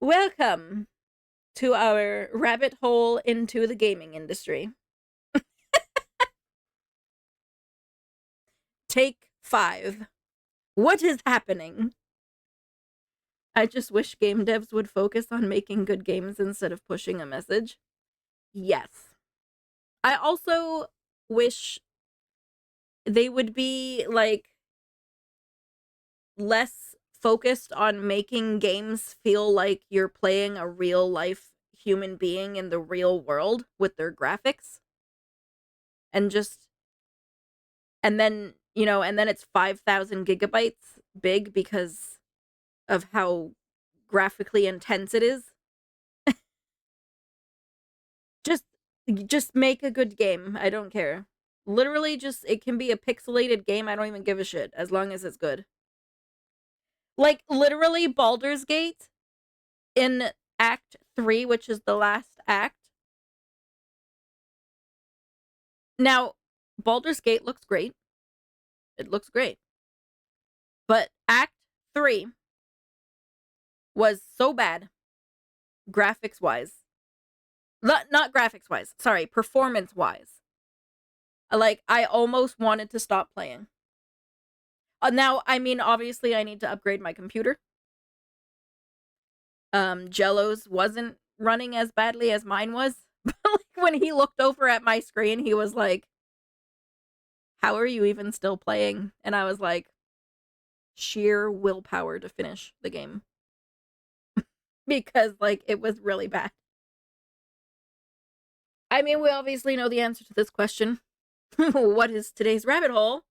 Welcome to our rabbit hole into the gaming industry. Take 5. What is happening? I just wish game devs would focus on making good games instead of pushing a message. Yes. I also wish they would be, less focused on making games feel like you're playing a real life human being in the real world with their graphics. And just and then it's 5,000 gigabytes big because of how graphically intense it is. just just make a good game. I don't care. Literally, just it can be a pixelated game. I don't even give a shit as long as it's good. Like literally Baldur's Gate in Act 3, which is the last act. Now, Baldur's Gate looks great. It looks great. But Act 3 was so bad, graphics wise. Not graphics wise, sorry, performance wise. Like, I almost wanted to stop playing. Now, I mean, obviously, I need to upgrade my computer. Jello's wasn't running as badly as mine was. But like, when he looked over at my screen, he was like, "How are you even still playing?" And I was like, sheer willpower to finish the game. Because, like, it was really bad. I mean, we obviously know the answer to this question. What is today's rabbit hole?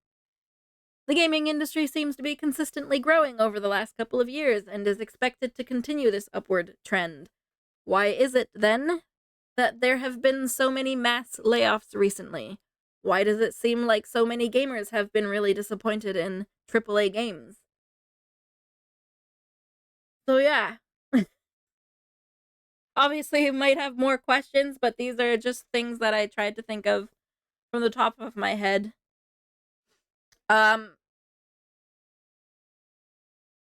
The gaming industry seems to be consistently growing over the last couple of years and is expected to continue this upward trend. Why is it, then, that there have been so many mass layoffs recently? Why does it seem like so many gamers have been really disappointed in AAA games? So yeah. Obviously, you might have more questions, but these are just things that I tried to think of from the top of my head.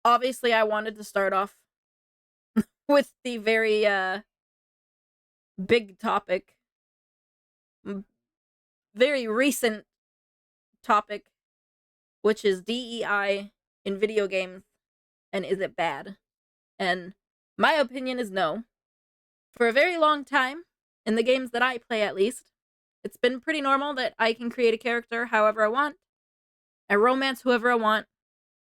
Obviously, I wanted to start off with the very big topic, very recent topic, which is DEI in video games, and is it bad? And my opinion is no. For a very long time, in the games that I play at least, it's been pretty normal that I can create a character however I want, I romance whoever I want.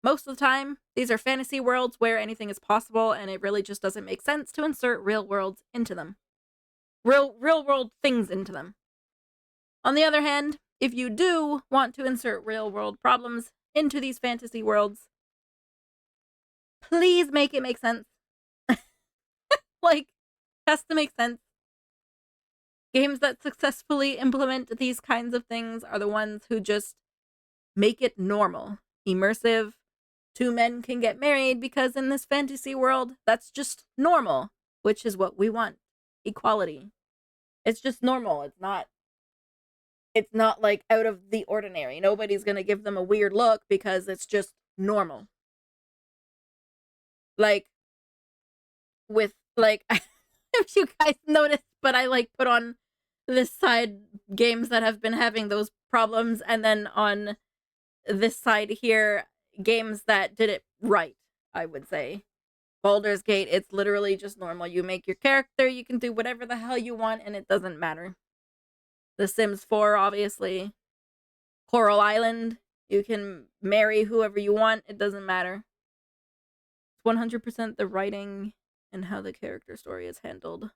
Most of the time, these are fantasy worlds where anything is possible, and it really just doesn't make sense to insert real worlds into them. Real world things into them. On the other hand, if you do want to insert real world problems into these fantasy worlds, please make it make sense. Like, has to make sense. Games that successfully implement these kinds of things are the ones who just make it normal, immersive. Two men can get married because in this fantasy world, that's just normal, which is what we want. Equality. It's just normal. It's not like out of the ordinary. Nobody's going to give them a weird look because it's just normal. Like, with, like, if you guys noticed, but I, like, put on this side games that have been having those problems, and then on this side here, games that did it right, I would say. Baldur's Gate, it's literally just normal. You make your character, you can do whatever the hell you want, and it doesn't matter. The Sims 4, obviously. Coral Island, you can marry whoever you want, it doesn't matter. It's 100% the writing and how the character story is handled.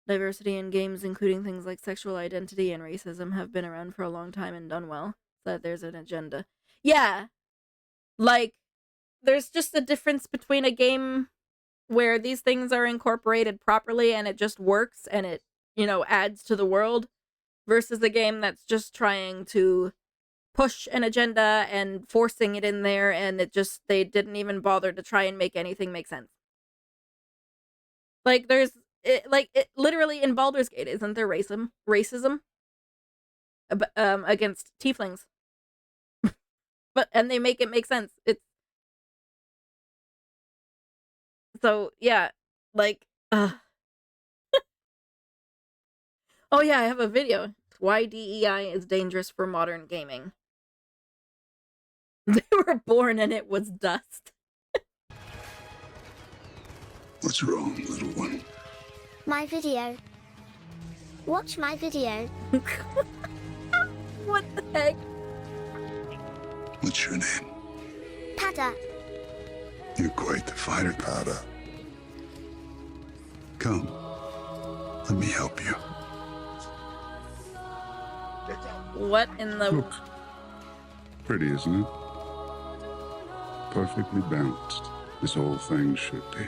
Diversity in games, including things like sexual identity and racism, have been around for a long time and done well. So that there's an agenda. Yeah. Like, there's just a difference between a game where these things are incorporated properly and it just works and it, adds to the world, versus a game that's just trying to push an agenda and forcing it in there, and they didn't even bother to try and make anything make sense. Like, literally in Baldur's Gate, isn't there racism against tieflings? And they make it make sense. So yeah, like, oh yeah, I have a video. Why DEI is dangerous for modern gaming. They were born and it was dust. What's wrong, little one? My video. Watch my video. What the heck? What's your name? Pada. You're quite the fighter, Pada. Come, let me help you. What in the... Look. Pretty, isn't it? Perfectly balanced. This whole thing should be.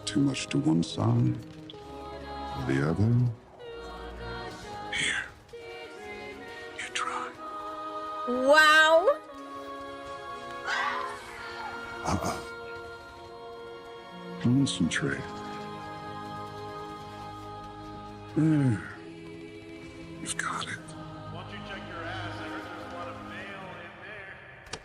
Too much to one side, or the other. Here. You try. Wow! Concentrate. There. You've got it. Why don't you check your ass? I heard there's a lot of mail in there.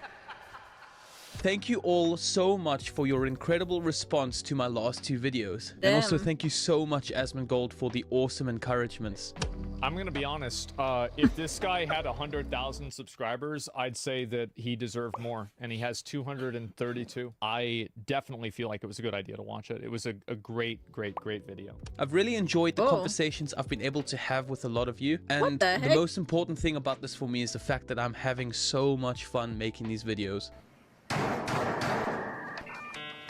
Thank you all so much for your incredible response to my last two videos. And also Damn. thank you so much, Asmongold, for the awesome encouragements. I'm gonna be honest. If this guy had 100,000 subscribers, I'd say that he deserved more, and he has 232. I definitely feel like it was a good idea to watch it. It was a great video. I've really enjoyed the Oh. conversations I've been able to have with a lot of you. And the the heck? most important thing about this for me is the fact that I'm having so much fun making these videos.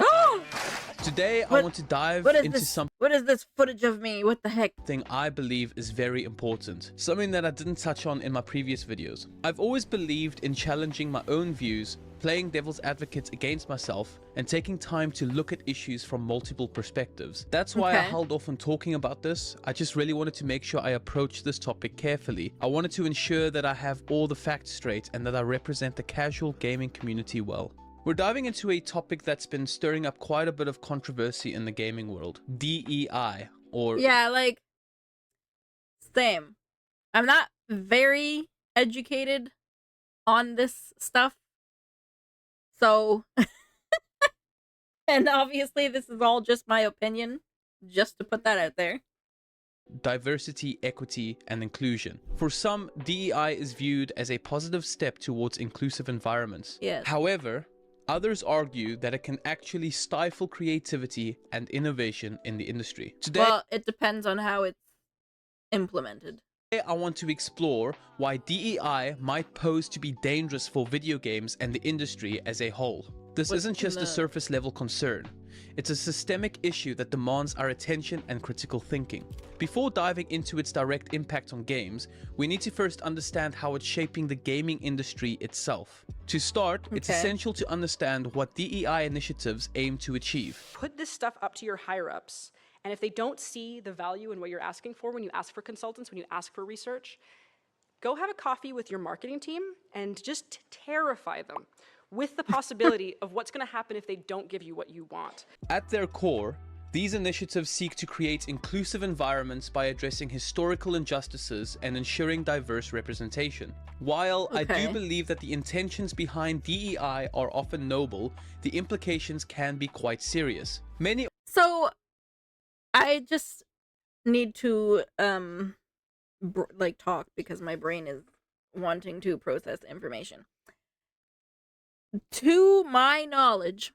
Oh! Today, I What- want to dive What is into this? something What is this footage of me? What the heck? I believe is very important. Something that I didn't touch on in my previous videos. I've always believed in challenging my own views, playing devil's advocate against myself, and taking time to look at issues from multiple perspectives. That's why I Okay. held off on talking about this. I just really wanted to make sure I approach this topic carefully. I wanted to ensure that I have all the facts straight and that I represent the casual gaming community well. We're diving into a topic that's been stirring up quite a bit of controversy in the gaming world. DEI, or Yeah, like, same. I'm not very educated on this stuff. So, and obviously this is all just my opinion, just to put that out there. diversity, equity, and inclusion. For some, DEI is viewed as a positive step towards inclusive environments. Yes. However, others argue that it can actually stifle creativity and innovation in the industry. Today, Well, it depends on how it's implemented. I want to explore why DEI might pose to be dangerous for video games and the industry as a whole. This What's isn't just in a the- surface level concern. It's a systemic issue that demands our attention and critical thinking. Before diving into its direct impact on games, we need to first understand how it's shaping the gaming industry itself. To start, it's Okay. essential to understand what DEI initiatives aim to achieve. Put this stuff up to your higher ups. And if they don't see the value in what you're asking for when you ask for consultants, when you ask for research, go have a coffee with your marketing team and just terrify them with the possibility of what's going to happen if they don't give you what you want. At their core, these initiatives seek to create inclusive environments by addressing historical injustices and ensuring diverse representation. While I Okay. do believe that the intentions behind DEI are often noble, the implications can be quite serious. Many So, I just need to, like, talk because my brain is wanting to process information. To my knowledge,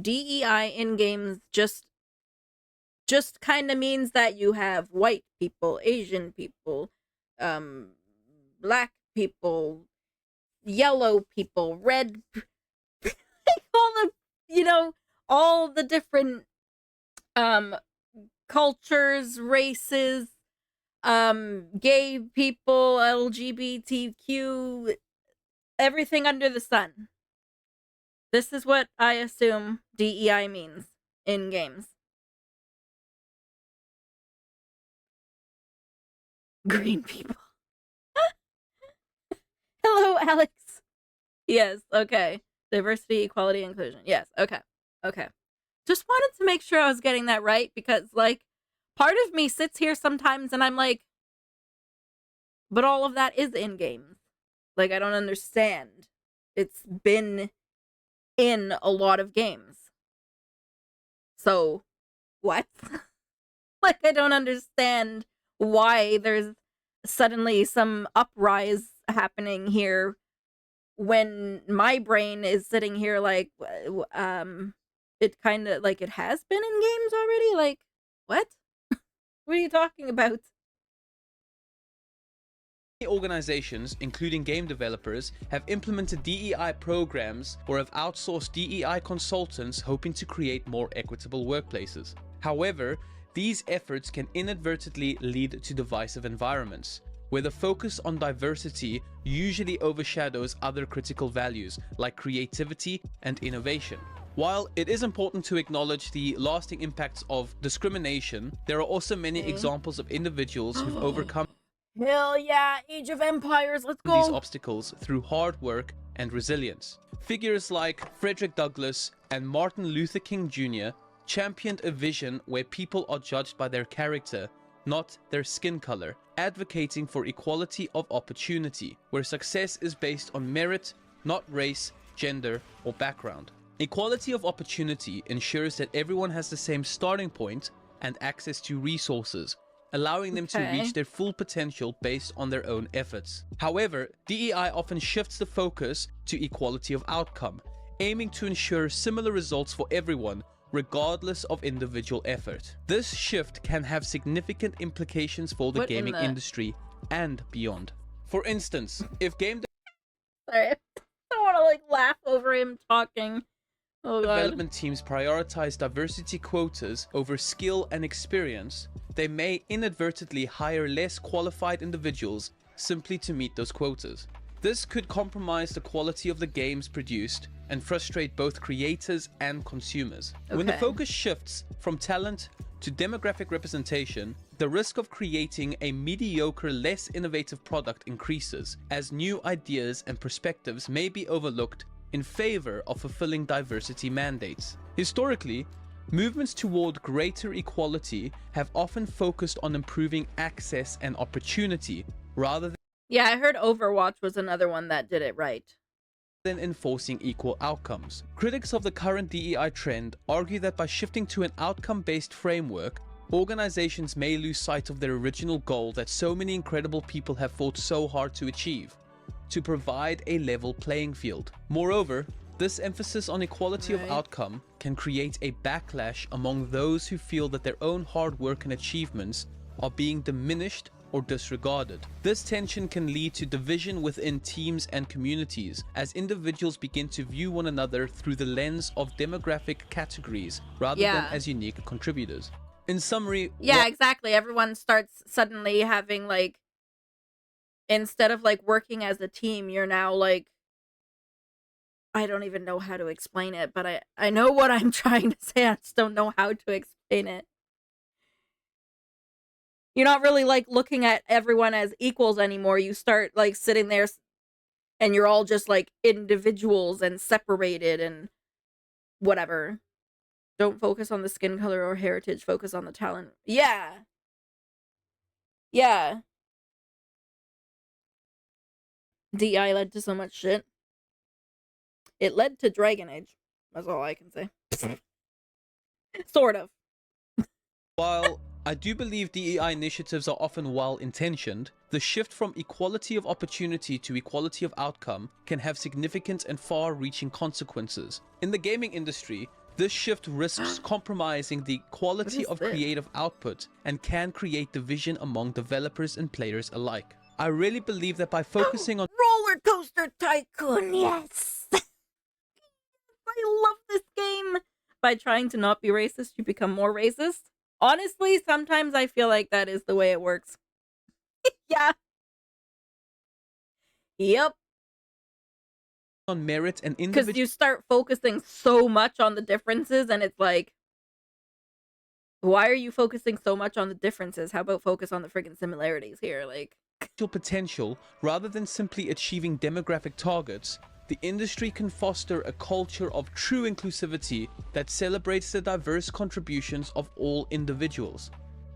DEI in games just kind of means that you have white people, Asian people, black people, yellow people, red, all the, all the different cultures, races, gay people, LGBTQ, everything under the sun. This is what I assume DEI means in games. Green people. Hello, Alex. Yes, okay. Diversity, equality, inclusion. Yes, okay. Okay. Just wanted to make sure I was getting that right because, like, part of me sits here sometimes and I'm like, but all of that is in games. Like, I don't understand. It's been in a lot of games. So, what? Like, I don't understand why there's suddenly some uprise happening here when my brain is sitting here like, it kind of, like, it has been in games already? Like, what? What are you talking about? Many organizations, including game developers, have implemented DEI programs or have outsourced DEI consultants hoping to create more equitable workplaces. However, these efforts can inadvertently lead to divisive environments, where the focus on diversity usually overshadows other critical values like creativity and innovation. While it is important to acknowledge the lasting impacts of discrimination, there are also many examples of individuals who've overcome Hell yeah, Age of Empires, let's these go! obstacles through hard work and resilience. Figures like Frederick Douglass and Martin Luther King Jr. championed a vision where people are judged by their character, not their skin color, advocating for equality of opportunity, where success is based on merit, not race, gender, or background. Equality of opportunity ensures that everyone has the same starting point and access to resources, allowing them to reach their full potential based on their own efforts. However, DEI often shifts the focus to equality of outcome, aiming to ensure similar results for everyone, regardless of individual effort. This shift can have significant implications for the gaming industry and beyond. For instance, if game Sorry, I don't want to, like, laugh over him talking. Oh god. development teams prioritize diversity quotas over skill and experience, they may inadvertently hire less qualified individuals simply to meet those quotas. This could compromise the quality of the games produced and frustrate both creators and consumers. When the focus shifts from talent to demographic representation, the risk of creating a mediocre, less innovative product increases, as new ideas and perspectives may be overlooked in favor of fulfilling diversity mandates. Historically, movements toward greater equality have often focused on improving access and opportunity rather Yeah, I heard Overwatch was another one that did it right. than enforcing equal outcomes. Critics of the current DEI trend argue that by shifting to an outcome-based framework, organizations may lose sight of their original goal that so many incredible people have fought so hard to achieve: to provide a level playing field. Moreover, this emphasis on equality of outcome can create a backlash among those who feel that their own hard work and achievements are being diminished or disregarded. This tension can lead to division within teams and communities as individuals begin to view one another through the lens of demographic categories rather than as unique contributors. In summary, Exactly. Everyone starts suddenly having, like, instead of, like, working as a team, you're now, like, I don't even know how to explain it, but I know what I'm trying to say, I just don't know how to explain it. You're not really, like, looking at everyone as equals anymore. You start, like, sitting there and you're all just, like, individuals and separated and whatever. Don't focus on the skin color or heritage, focus on the talent. Yeah. Yeah. DI led to so much shit. It led to Dragon Age. That's all I can say. Sort of. while I do believe DEI initiatives are often well-intentioned, the shift from equality of opportunity to equality of outcome can have significant and far-reaching consequences. In the gaming industry, this shift risks compromising the quality of creative output and can create division among developers and players alike. I really believe that by focusing on Roller Coaster Tycoon, yes! I love this game! By trying to not be racist, you become more racist. Honestly, sometimes I feel like that is the way it works. Yeah. Yep. on merit and Because individual you start focusing so much on the differences, and it's like, why are you focusing so much on the differences? How about focus on the friggin' similarities here? Like, potential rather than simply achieving demographic targets. The industry can foster a culture of true inclusivity that celebrates the diverse contributions of all individuals.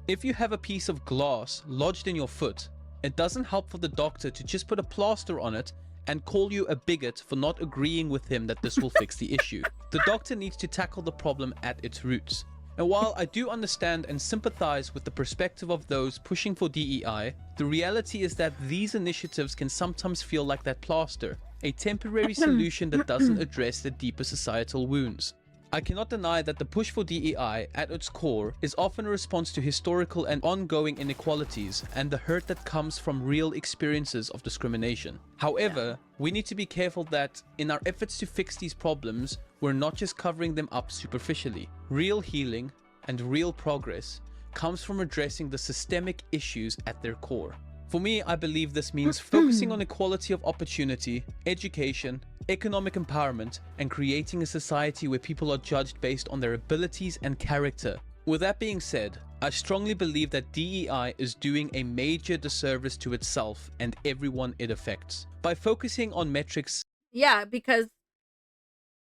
If you have a piece of glass lodged in your foot, it doesn't help for the doctor to just put a plaster on it and call you a bigot for not agreeing with him that this will fix the issue. The doctor needs to tackle the problem at its roots. And while I do understand and sympathize with the perspective of those pushing for DEI, the reality is that these initiatives can sometimes feel like that plaster, a temporary solution that doesn't address the deeper societal wounds. I cannot deny that the push for DEI at its core is often a response to historical and ongoing inequalities and the hurt that comes from real experiences of discrimination. However, we need to be careful that in our efforts to fix these problems, we're not just covering them up superficially. Real healing and real progress comes from addressing the systemic issues at their core. For me, I believe this means focusing on equality of opportunity, education, economic empowerment, and creating a society where people are judged based on their abilities and character. With that being said, I strongly believe that DEI is doing a major disservice to itself and everyone it affects. By focusing on metrics, Yeah, because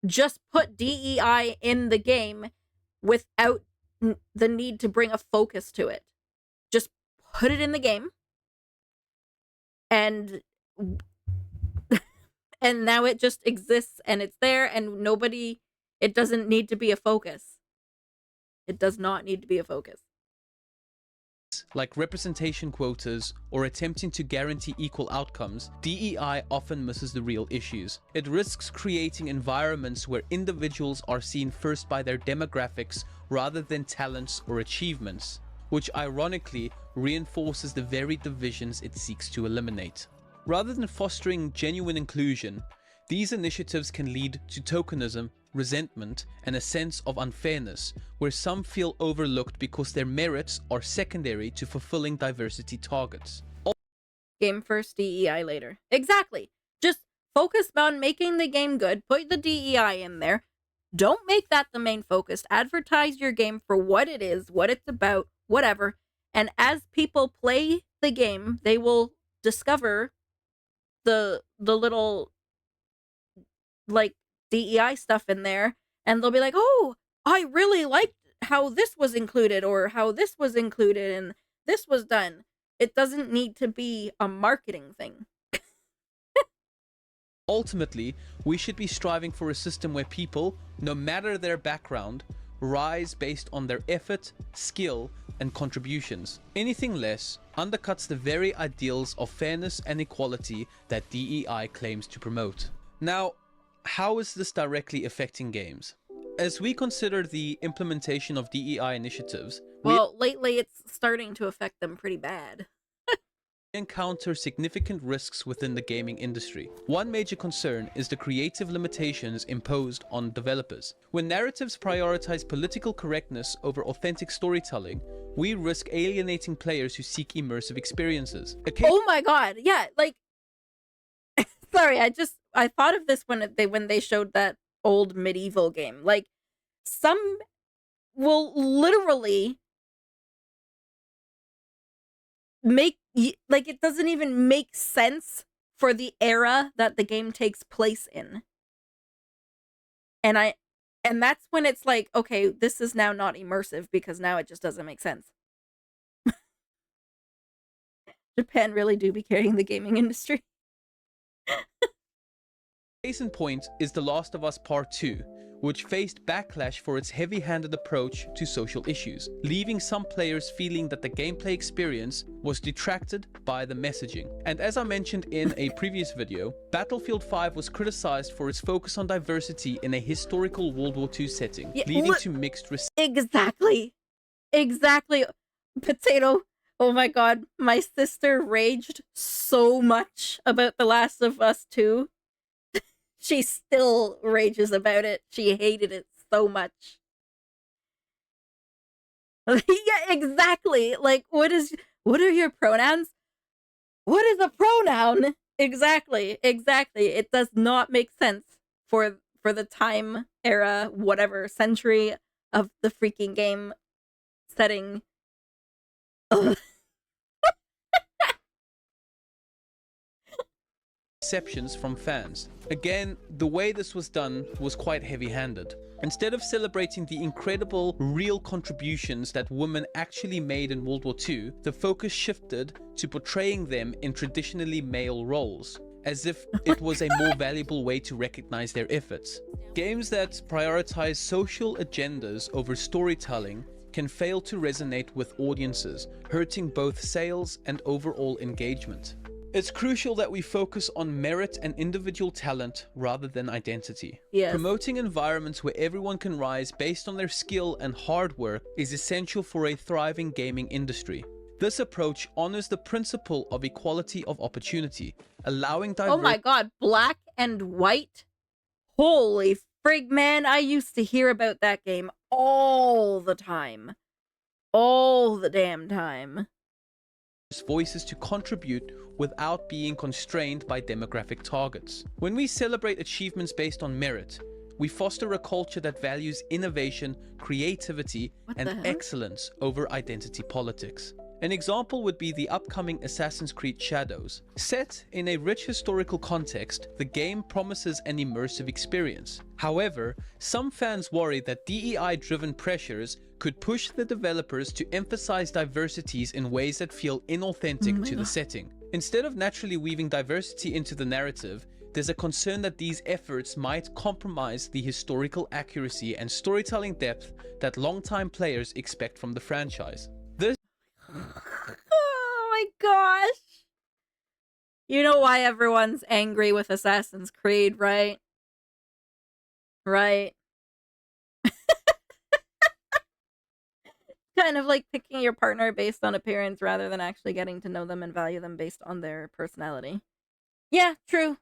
just put DEI in the game without the need to bring a focus to it. Just put it in the game. And now it just exists and it's there and it doesn't need to be a focus. It does not need to be a focus. like representation quotas or attempting to guarantee equal outcomes, DEI often misses the real issues. It risks creating environments where individuals are seen first by their demographics rather than talents or achievements, which ironically reinforces the very divisions it seeks to eliminate. Rather than fostering genuine inclusion, these initiatives can lead to tokenism, resentment, and a sense of unfairness, where some feel overlooked because their merits are secondary to fulfilling diversity targets. Game first, DEI later. Exactly. Just focus on making the game good. Put the DEI in there. Don't make that the main focus. Advertise your game for what it is, what it's about, whatever. And as people play the game, they will discover the little like DEI stuff in there, and they'll be like, "Oh, I really liked how this was included, or how this was included, and this was done." It doesn't need to be a marketing thing. Ultimately, we should be striving for a system where people, no matter their background, rise based on their effort, skill, and contributions. Anything less undercuts the very ideals of fairness and equality that DEI claims to promote. Now, how is this directly affecting games? As we consider the implementation of DEI initiatives, Well, lately it's starting to affect them pretty bad. we encounter significant risks within the gaming industry. One major concern is the creative limitations imposed on developers. When narratives prioritize political correctness over authentic storytelling, we risk alienating players who seek immersive experiences. Oh my god, yeah, like sorry, I thought of this when they showed that old medieval game. Like, some will literally make like, it doesn't even make sense for the era that the game takes place in. And that's when it's like, okay, this is now not immersive because now it just doesn't make sense. Japan really do be carrying the gaming industry. Case in point is The Last of Us Part 2, which faced backlash for its heavy-handed approach to social issues, leaving some players feeling that the gameplay experience was detracted by the messaging. And as I mentioned in a previous video, Battlefield 5 was criticized for its focus on diversity in a historical World War II setting, leading to mixed Exactly. Potato. Oh my god, my sister raged so much about The Last of Us 2. She still rages about it. She hated it so much. Yeah, exactly. Like, what are your pronouns? What is a pronoun? Exactly. It does not make sense for the time, era, whatever, century of the freaking game setting. Ugh. Exceptions from fans. Again, the way this was done was quite heavy-handed. Instead of celebrating the incredible real contributions that women actually made in World War II, the focus shifted to portraying them in traditionally male roles, as if it was a more valuable way to recognize their efforts. Games that prioritize social agendas over storytelling can fail to resonate with audiences, hurting both sales and overall engagement. It's crucial that we focus on merit and individual talent rather than identity. Yes. Promoting environments where everyone can rise based on their skill and hard work is essential for a thriving gaming industry. This approach honors the principle of equality of opportunity, allowing Oh my god, Black and White? Holy frig, man, I used to hear about that game all the time. All the damn time. voices to contribute without being constrained by demographic targets. When we celebrate achievements based on merit, we foster a culture that values innovation, creativity, and excellence over identity politics. An example would be the upcoming Assassin's Creed Shadows. Set in a rich historical context, the game promises an immersive experience. However, some fans worry that DEI-driven pressures could push the developers to emphasize diversities in ways that feel inauthentic to the setting. Instead of naturally weaving diversity into the narrative, there's a concern that these efforts might compromise the historical accuracy and storytelling depth that longtime players expect from the franchise. Oh my gosh. You know why everyone's angry with Assassin's Creed, right? Right. Kind of like picking your partner based on appearance rather than actually getting to know them and value them based on their personality. Yeah, true.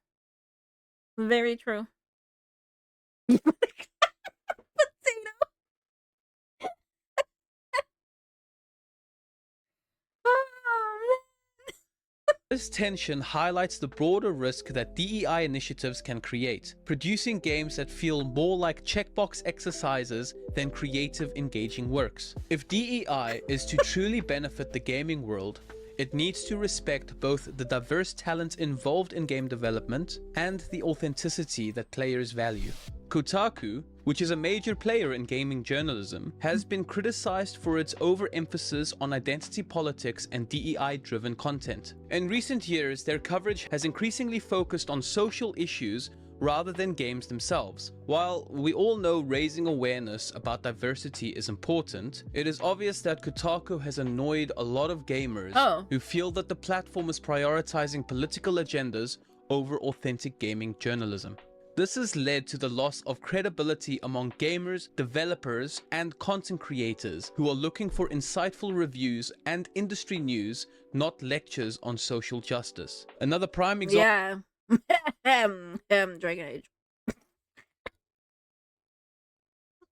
Very true. Potato. Oh, This tension highlights the broader risk that DEI initiatives can create, producing games that feel more like checkbox exercises than creative, engaging works. If DEI is to truly benefit the gaming world, it needs to respect both the diverse talent involved in game development and the authenticity that players value. Kotaku, which is a major player in gaming journalism, has been criticized for its overemphasis on identity politics and DEI-driven content. In recent years, their coverage has increasingly focused on social issues rather than games themselves. While we all know raising awareness about diversity is important, it is obvious that Kotaku has annoyed a lot of gamers who feel that the platform is prioritizing political agendas over authentic gaming journalism. This has led to the loss of credibility among gamers, developers, and content creators who are looking for insightful reviews and industry news, not lectures on social justice. Another prime example. yeah. Dragon Age.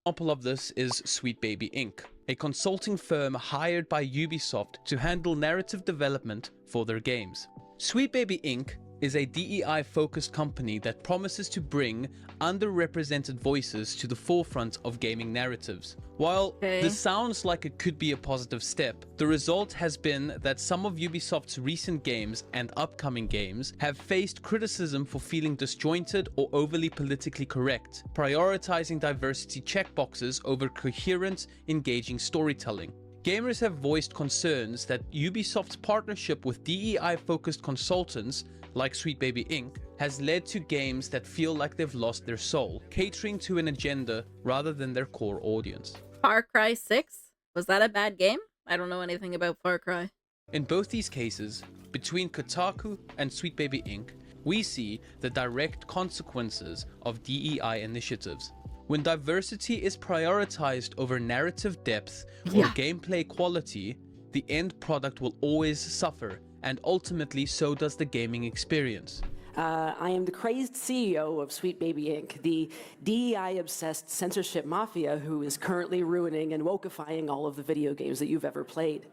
Example of this is Sweet Baby Inc., a consulting firm hired by Ubisoft to handle narrative development for their games. Sweet Baby Inc. is a DEI-focused company that promises to bring underrepresented voices to the forefront of gaming narratives. While this sounds like it could be a positive step, the result has been that some of Ubisoft's recent games and upcoming games have faced criticism for feeling disjointed or overly politically correct, prioritizing diversity checkboxes over coherent, engaging storytelling. Gamers have voiced concerns that Ubisoft's partnership with DEI-focused consultants like Sweet Baby Inc. has led to games that feel like they've lost their soul, catering to an agenda rather than their core audience. Far Cry 6? Was that a bad game? I don't know anything about Far Cry. In both these cases, between Kotaku and Sweet Baby Inc., we see the direct consequences of DEI initiatives. When diversity is prioritized over narrative depth or gameplay quality, the end product will always suffer, and ultimately so does the gaming experience. I am the crazed CEO of Sweet Baby Inc., the DEI-obsessed censorship mafia who is currently ruining and wokeifying all of the video games that you've ever played.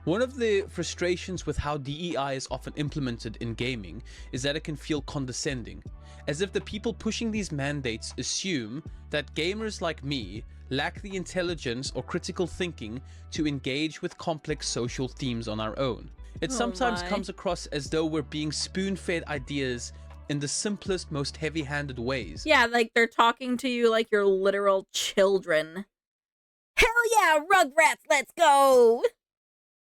One of the frustrations with how DEI is often implemented in gaming is that it can feel condescending, as if the people pushing these mandates assume that gamers like me lack the intelligence or critical thinking to engage with complex social themes on our own. It sometimes comes across as though we're being spoon-fed ideas in the simplest, most heavy-handed ways. Yeah, like they're talking to you like you're literal children. Hell yeah, Rugrats, let's go!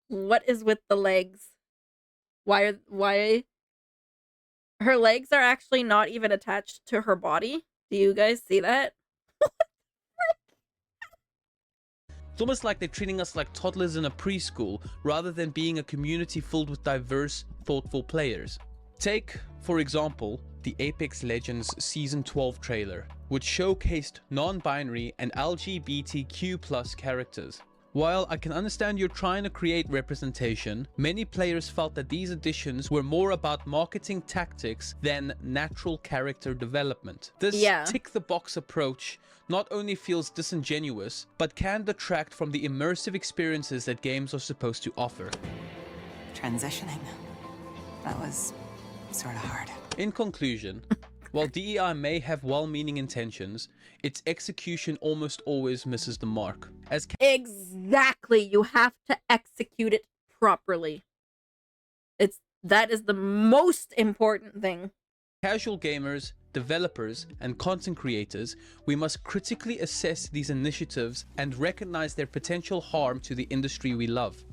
What is with the legs? Why her legs are actually not even attached to her body? Do you guys see that? It's almost like they're treating us like toddlers in a preschool rather than being a community filled with diverse, thoughtful players. Take, for example, the Apex Legends Season 12 trailer, which showcased non-binary and LGBTQ+ characters. While I can understand you're trying to create representation, many players felt that these additions were more about marketing tactics than natural character development. This tick-the-box approach not only feels disingenuous, but can detract from the immersive experiences that games are supposed to offer. Transitioning. That was sort of hard. In conclusion, while DEI may have well-meaning intentions, its execution almost always misses the mark. Exactly, you have to execute it properly. That is the most important thing. Casual gamers, developers, and content creators, we must critically assess these initiatives and recognize their potential harm to the industry we love.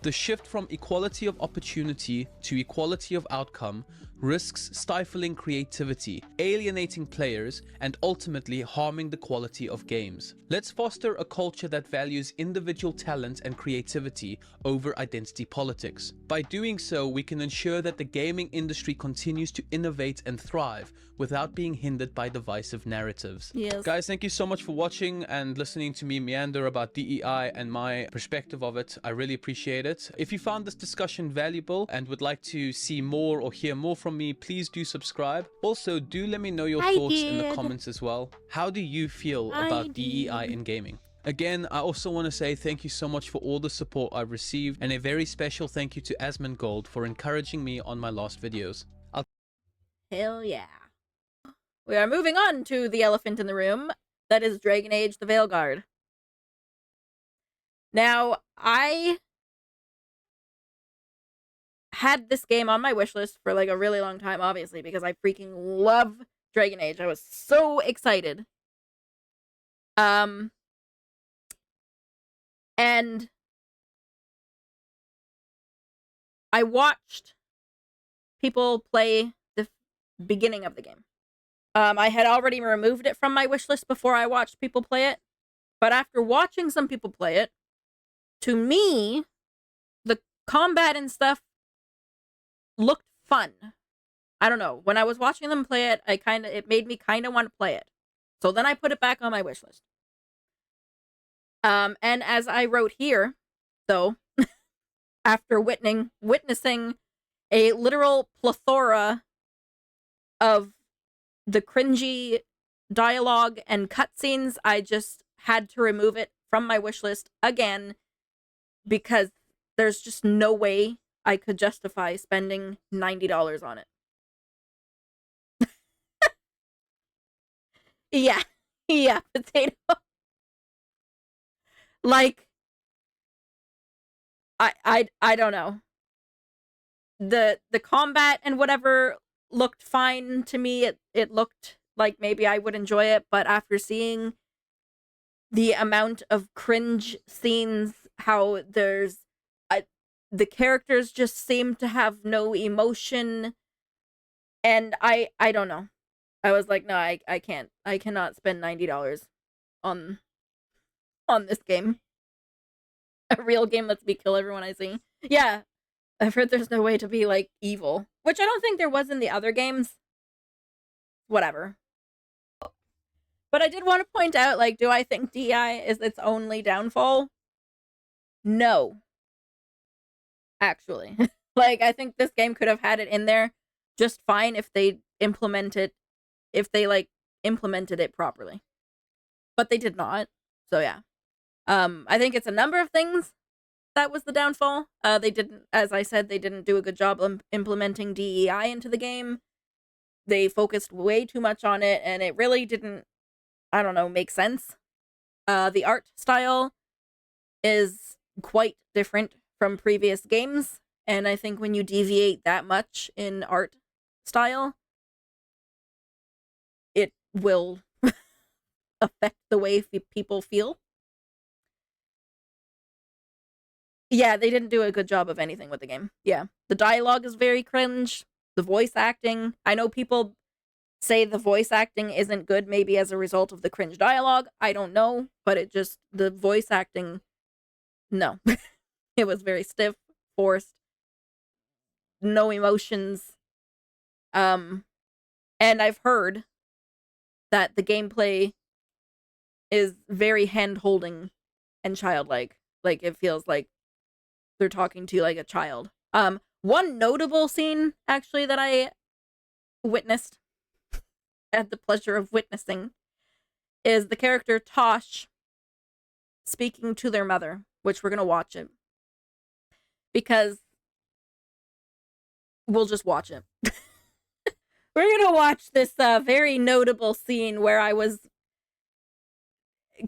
The shift from equality of opportunity to equality of outcome risks stifling creativity, alienating players, and ultimately harming the quality of games. Let's foster a culture that values individual talent and creativity over identity politics. By doing so, we can ensure that the gaming industry continues to innovate and thrive without being hindered by divisive narratives. Yes. Guys, thank you so much for watching and listening to me meander about DEI and my perspective of it. I really appreciate it. If you found this discussion valuable and would like to see more or hear more from me, please do subscribe. Also, do let me know your thoughts in the comments as well. How do you feel about DEI in gaming? Again, I also want to say thank you so much for all the support I've received, and a very special thank you to Asmongold for encouraging me on my last videos. Hell yeah. We are moving on to the elephant in the room. That is Dragon Age the Veilguard. Now, I had this game on my wishlist for like a really long time, obviously, because I freaking love Dragon Age. I was so excited. And I watched people play the beginning of the game. I had already removed it from my wishlist before I watched people play it, but after watching some people play it, to me, the combat and stuff looked fun. I don't know. When I was watching them play it, it made me kind of want to play it. So then I put it back on my wishlist. And as I wrote here, though, after witnessing a literal plethora of the cringy dialogue and cutscenes, I just had to remove it from my wishlist again, because there's just no way I could justify spending $90 on it. Yeah. Yeah, potato. Like, I don't know. The combat and whatever looked fine to me. It looked like maybe I would enjoy it, but after seeing the amount of cringe scenes, how there's the characters just seem to have no emotion, and I don't know. I was like, no, I can't. I cannot spend $90 on this game. A real game lets me kill everyone I see. Yeah, I've heard there's no way to be, like, evil. Which I don't think there was in the other games. Whatever. But I did want to point out, like, do I think DEI is its only downfall? No. Actually. Like, I think this game could have had it in there just fine if they implemented it properly. But they did not. So, yeah. I think it's a number of things that was the downfall. They didn't, as I said, they didn't do a good job implementing DEI into the game. They focused way too much on it, and it really didn't, I don't know, make sense. The art style is quite different from previous games, and I think when you deviate that much in art style, it will affect the way people feel. Yeah, they didn't do a good job of anything with the game. Yeah. The dialogue is very cringe. The voice acting. I know people say the voice acting isn't good, maybe as a result of the cringe dialogue. I don't know. But the voice acting No. It was very stiff, forced, no emotions. And I've heard that the gameplay is very hand-holding and childlike. Like, it feels like they're talking to you like a child. One notable scene, actually, that I witnessed, had the pleasure of witnessing, is the character Tosh speaking to their mother, which we're gonna watch it. Because we'll just watch it. We're gonna watch this very notable scene where I was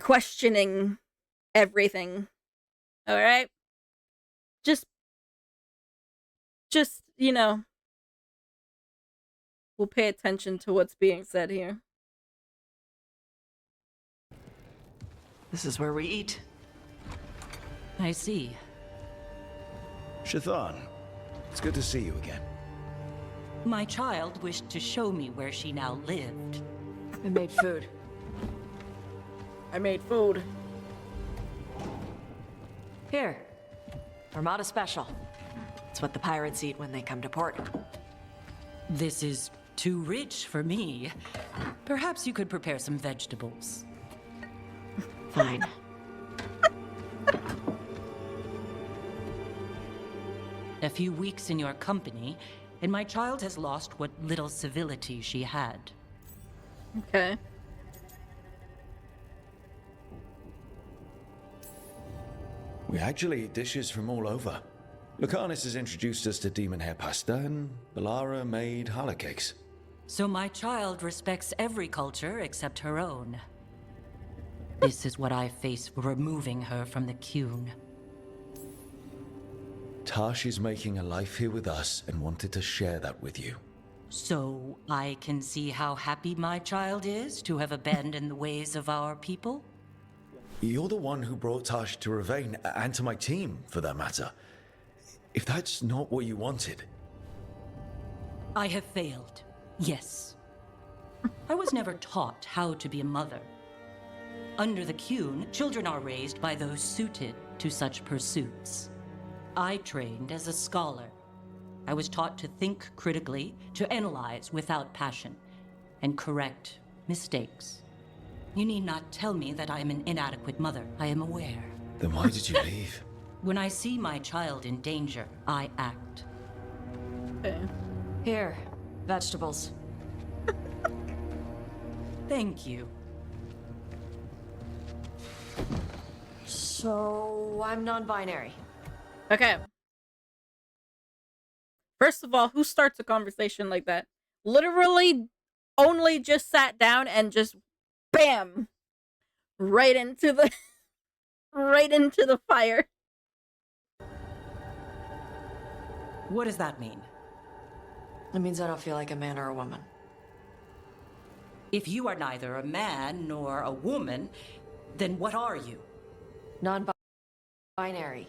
questioning everything. Alright? Just, you know, we'll pay attention to what's being said here. This is where we eat. I see. Shathan, it's good to see you again. My child wished to show me where she now lived. I made food. I made food. Here. Armada Special. It's what the pirates eat when they come to port. This is too rich for me. Perhaps you could prepare some vegetables. Fine. A few weeks in your company, and my child has lost what little civility she had. Okay. We actually eat dishes from all over. Lucanus has introduced us to demon hair pasta, and Balara made challah cakes. So my child respects every culture except her own. This is what I face for removing her from the Qun. Tash is making a life here with us and wanted to share that with you. So I can see how happy my child is to have abandoned the ways of our people? You're the one who brought Tash to Ravane, and to my team, for that matter. If that's not what you wanted... I have failed, yes. I was never taught how to be a mother. Under the Qun, children are raised by those suited to such pursuits. I trained as a scholar. I was taught to think critically, to analyze without passion, and correct mistakes. You need not tell me that I am an inadequate mother. I am aware. Then why did you leave? When I see my child in danger, I act. Okay. Here. Vegetables. Thank you. So, I'm non-binary. Okay. First of all, who starts a conversation like that? Literally only just sat down and just bam! Right into the right into the fire. What does that mean? It means I don't feel like a man or a woman. If you are neither a man nor a woman, then what are you? Non-binary.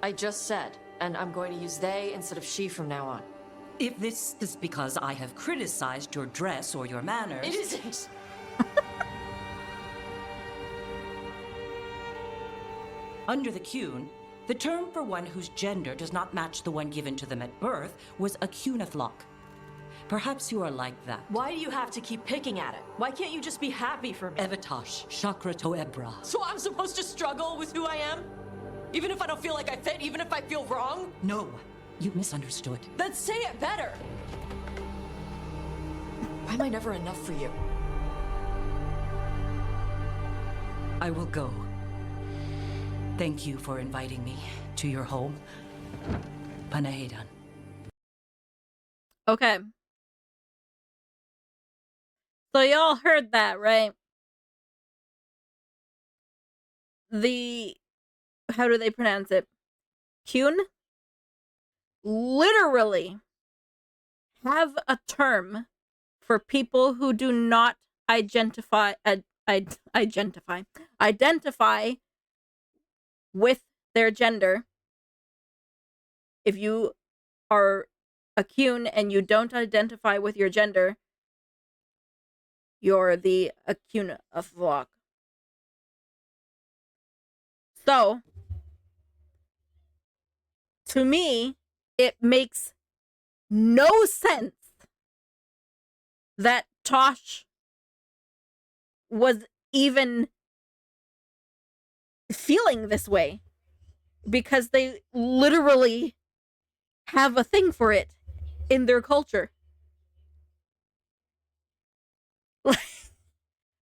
I just said, and I'm going to use they instead of she from now on. If this is because I have criticized your dress or your manners... It isn't! Under the Qun, the term for one whose gender does not match the one given to them at birth was a Qunathlok. Perhaps you are like that. Why do you have to keep picking at it? Why can't you just be happy for me? Evatash, Chakra Toebra. So I'm supposed to struggle with who I am? Even if I don't feel like I fit, even if I feel wrong? No, you misunderstood. Then say it better! Why am I never enough for you? I will go. Thank you for inviting me to your home. Panahedan. Okay. So y'all heard that, right? How do they pronounce it? Qun? Literally have a term for people who do not identify with their gender. If you are a Qun and you don't identify with your gender, you're a Qunathlok. So, to me, it makes no sense that Tosh was even feeling this way, because they literally have a thing for it in their culture.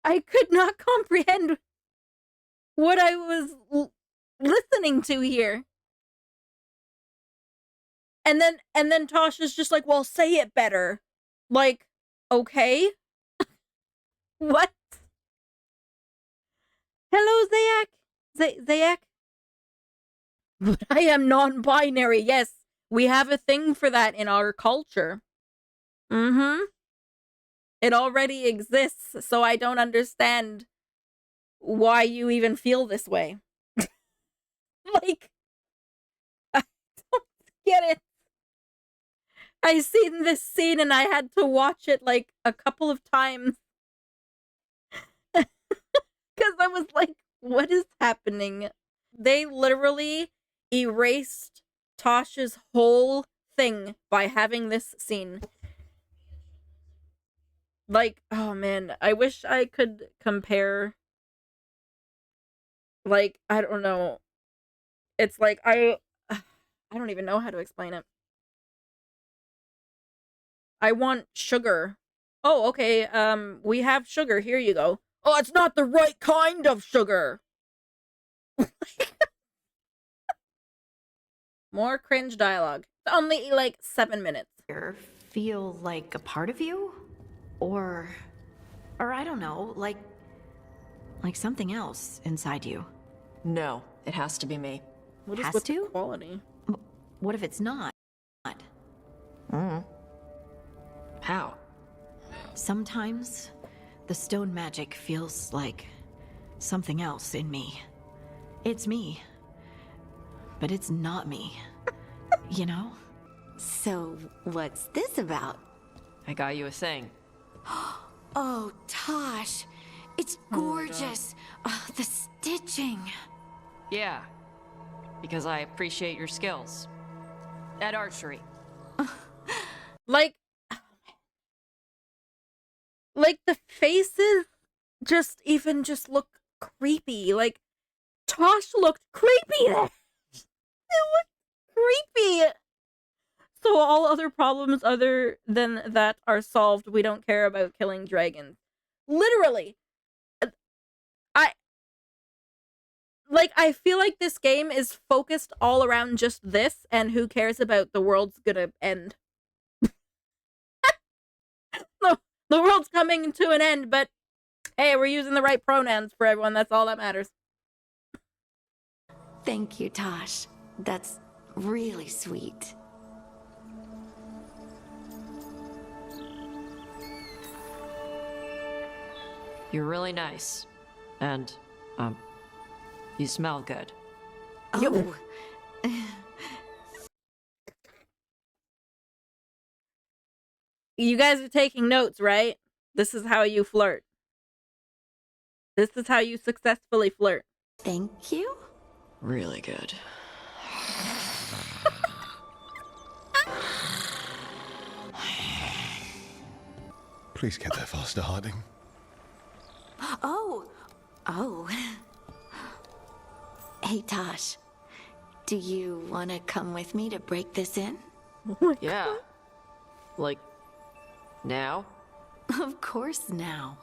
I could not comprehend what I was listening to here. And then Tosh is just like, well, say it better. Like, okay. What? Hello, Zayak? Zayak? But I am non-binary. Yes, we have a thing for that in our culture. Mm-hmm. It already exists, so I don't understand why you even feel this way. Like, I don't get it. I seen this scene and I had to watch it like a couple of times. Because I was like, what is happening? They literally erased Tosh's whole thing by having this scene. Like, oh man, I wish I could compare. Like, I don't know. It's like, I don't even know how to explain it. I want sugar. Oh, okay, we have sugar, here you go. Oh, it's not the right kind of sugar! More cringe dialogue. Only, like, 7 minutes. Feel like a part of you? Or I don't know, like something else inside you. No, it has to be me. What is Has with to? the quality? What if it's not? How? Sometimes the stone magic feels like something else in me. It's me, but it's not me. You know? So, what's this about? I got you a thing. Oh, Tosh. It's gorgeous. Oh, the stitching. Yeah, because I appreciate your skills. At archery. Like the faces just look creepy. Like, Tosh looked creepy there. It looked creepy. So all other problems other than that are solved. We don't care about killing dragons. Literally. I feel like this game is focused all around just this, and who cares about the world's gonna end. The world's coming to an end, but hey, we're using the right pronouns for everyone. That's all that matters. Thank you, Tosh. That's really sweet. You're really nice. And, you smell good. Oh. You guys are taking notes, right? This is how you flirt. This is how you successfully flirt. Thank you. Really good. Please get there faster, Harding. Oh. Hey, Tosh. Do you want to come with me to break this in? Yeah. Like, now? Of course now.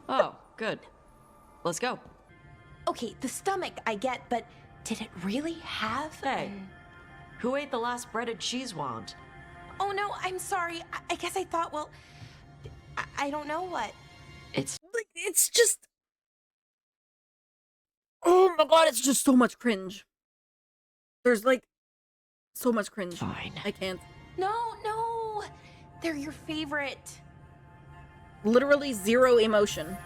Oh, good. Let's go. Okay, the stomach I get, but did it really have? Hey, who ate the last breaded cheese wand? Oh no, I'm sorry. I guess I thought, well, I don't know what. It's just... Oh my god, it's just so much cringe. There's, like, so much cringe. Fine. I can't. No. They're your favorite. Literally zero emotion.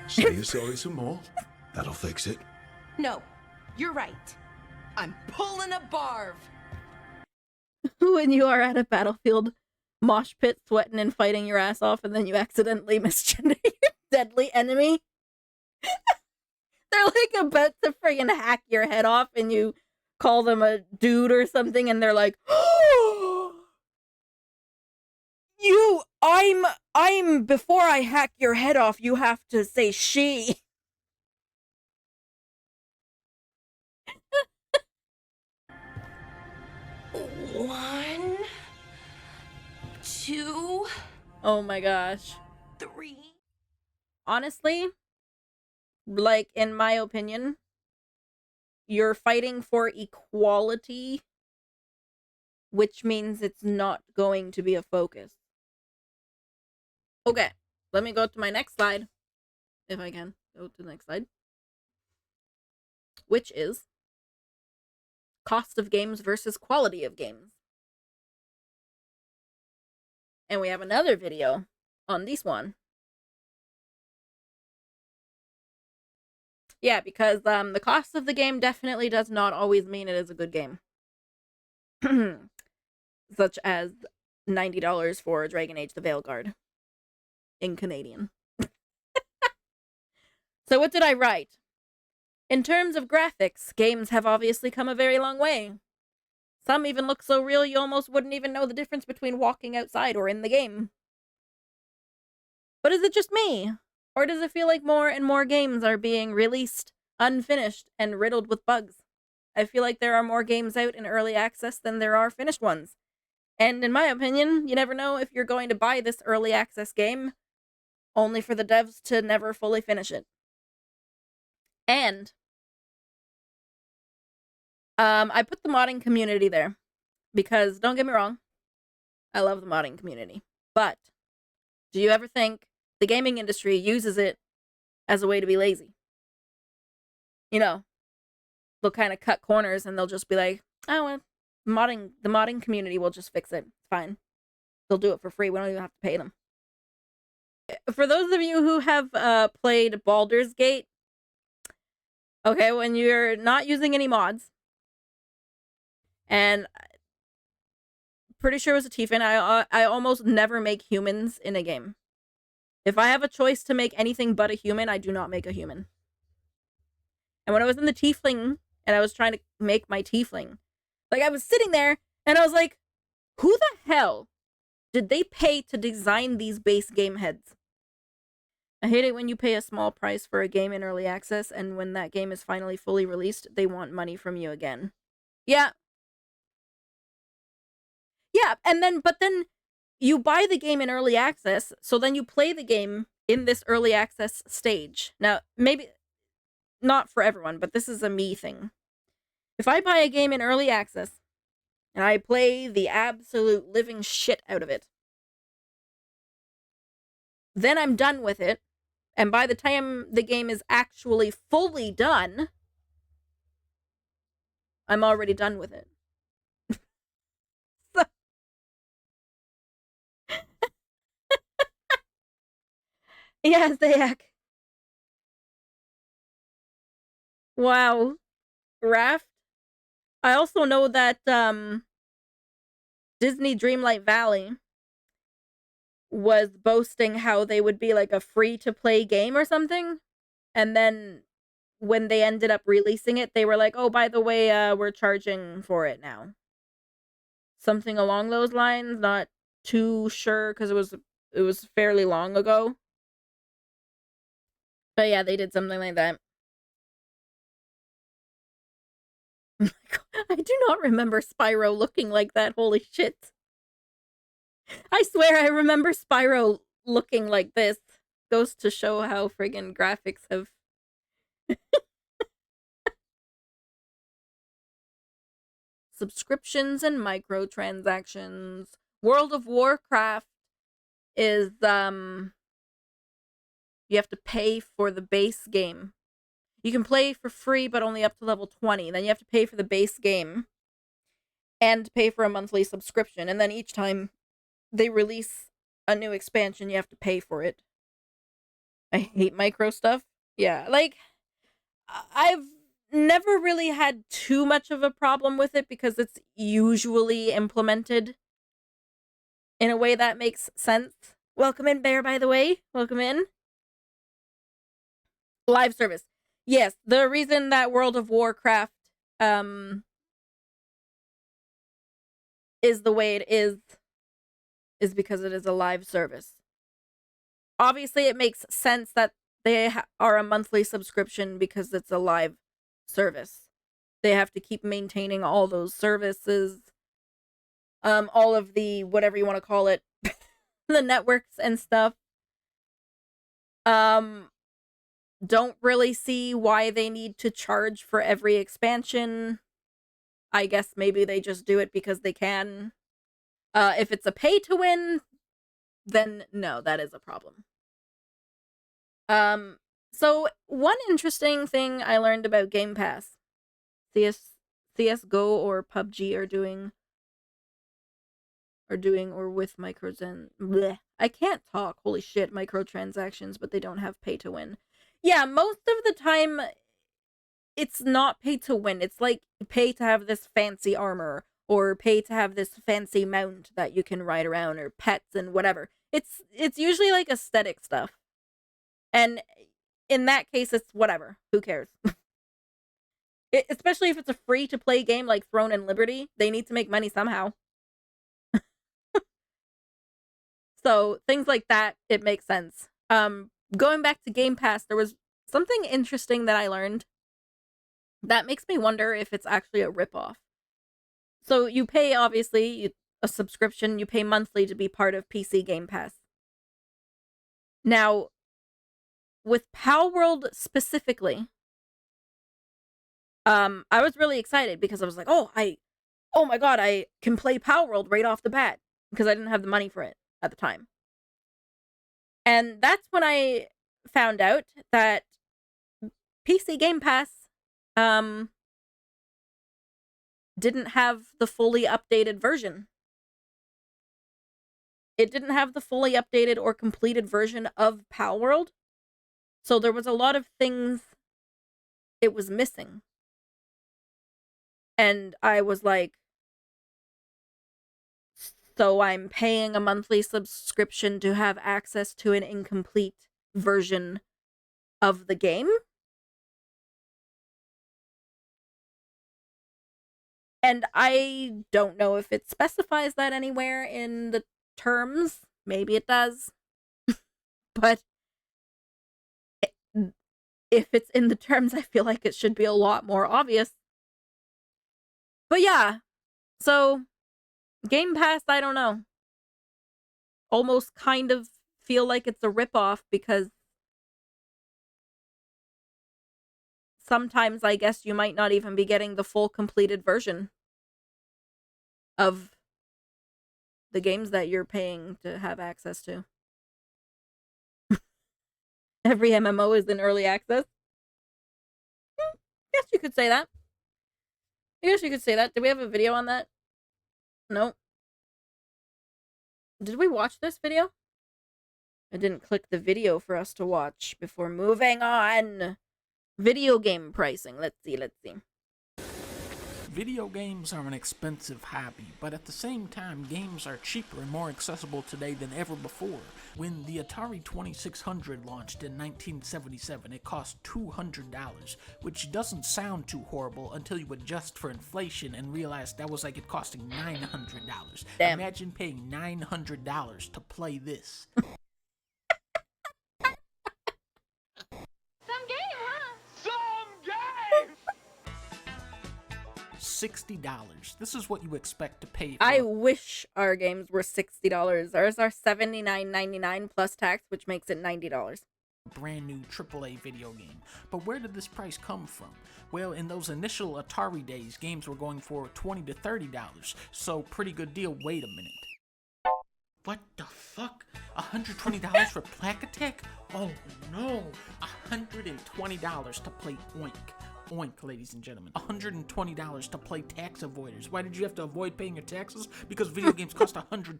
Say you're sorry some more. That'll fix it. No, you're right. I'm pulling a barv. When you are at a battlefield mosh pit sweating and fighting your ass off, and then you accidentally misgender your deadly enemy. They're like about to friggin' hack your head off, and you call them a dude or something, and they're like, I'm before I hack your head off, you have to say she. One, two, Oh my gosh. three. Honestly, like, in my opinion, you're fighting for equality, which means it's not going to be a focus. Okay, let me go to my next slide, if I can go to the next slide, which is cost of games versus quality of games. And we have another video on this one. Yeah, because the cost of the game definitely does not always mean it is a good game. Such as $90 for Dragon Age the Veilguard in Canadian. So what did I write? In terms of graphics, games have obviously come a very long way. Some even look so real you almost wouldn't even know the difference between walking outside or in the game. But is it just me? Or does it feel like more and more games are being released unfinished and riddled with bugs? I feel like there are more games out in early access than there are finished ones. And in my opinion, you never know if you're going to buy this early access game only for the devs to never fully finish it. And I put the modding community there because, don't get me wrong, I love the modding community. But do you ever think the gaming industry uses it as a way to be lazy? You know, they'll kind of cut corners and they'll just be like, oh, well, the modding community will just fix it. It's fine. They'll do it for free. We don't even have to pay them. For those of you who have played Baldur's Gate, okay, when you're not using any mods, and pretty sure it was a Tiefin, I almost never make humans in a game. If I have a choice to make anything but a human, I do not make a human. And when I was in the Tiefling, and I was trying to make my Tiefling, like, I was sitting there, and I was like, who the hell did they pay to design these base game heads? I hate it when you pay a small price for a game in early access, and when that game is finally fully released, they want money from you again. Yeah. Yeah, but then you buy the game in early access, so then you play the game in this early access stage. Now, maybe not for everyone, but this is a me thing. If I buy a game in early access, and I play the absolute living shit out of it, then I'm done with it, and by the time the game is actually fully done, I'm already done with it. Yeah, Zayak. Wow. Raft. I also know that Disney Dreamlight Valley was boasting how they would be like a free-to-play game or something. And then when they ended up releasing it, they were like, oh, by the way, we're charging for it now. Something along those lines. Not too sure because it was fairly long ago. But yeah, they did something like that. I do not remember Spyro looking like that. Holy shit. I swear I remember Spyro looking like this. Goes to show how friggin' graphics have... Subscriptions and microtransactions. World of Warcraft is, you have to pay for the base game. You can play for free, but only up to level 20. Then you have to pay for the base game and pay for a monthly subscription. And then each time they release a new expansion, you have to pay for it. I hate micro stuff. Yeah, like, I've never really had too much of a problem with it because it's usually implemented in a way that makes sense. Welcome in, Bear, by the way. Welcome in. Live service. Yes, the reason that World of Warcraft is the way it is because it is a live service. Obviously, it makes sense that they are a monthly subscription because it's a live service. They have to keep maintaining all those services, all of the, whatever you want to call it, the networks and stuff. Don't really see why they need to charge for every expansion. I guess maybe they just do it because they can. If it's a pay to win, then no, that is a problem. So one interesting thing I learned about Game Pass, CS:GO or PUBG are doing or with I can't talk. Holy shit, microtransactions, but they don't have pay to win. Yeah, most of the time it's not pay to win. It's like pay to have this fancy armor or pay to have this fancy mount that you can ride around or pets and whatever. It's usually like aesthetic stuff. And in that case, it's whatever. Who cares? Especially if it's a free-to-play game like Throne and Liberty. They need to make money somehow. So, things like that, it makes sense. Going back to Game Pass, there was something interesting that I learned that makes me wonder if it's actually a ripoff. So, you pay, obviously, a subscription. You pay monthly to be part of PC Game Pass. Now, with Palworld specifically, I was really excited because I was like, oh my god, I can play Palworld right off the bat because I didn't have the money for it at the time. And that's when I found out that PC Game Pass didn't have the fully updated version. It didn't have the fully updated or completed version of Palworld. So there was a lot of things it was missing. And I was like, so I'm paying a monthly subscription to have access to an incomplete version of the game? And I don't know if it specifies that anywhere in the terms. Maybe it does. But if it's in the terms, I feel like it should be a lot more obvious. But yeah, so Game Pass, I don't know. Almost kind of feel like it's a ripoff because sometimes I guess you might not even be getting the full completed version of the games that you're paying to have access to. Every MMO is in early access. Guess you could say that. I guess you could say that. Did we have a video on that? No. Did we watch this video? I didn't click the video for us to watch before moving on. Video game pricing. Let's see. Video games are an expensive hobby, but at the same time, games are cheaper and more accessible today than ever before. When the Atari 2600 launched in 1977, it cost $200, which doesn't sound too horrible until you adjust for inflation and realize that was like it costing $900. Damn. Imagine paying $900 to play this. $60. This is what you expect to pay for. I wish our games were $60. Ours are $79.99 plus tax, which makes it $90. Brand new AAA video game. But where did this price come from? Well, in those initial Atari days, games were going for $20 to $30. So pretty good deal. Wait a minute. What the fuck? $120 for Plague Attack? Oh no! $120 to play Oink. Oink, ladies and gentlemen. $120 to play Tax Avoiders. Why did you have to avoid paying your taxes? Because video games cost $120.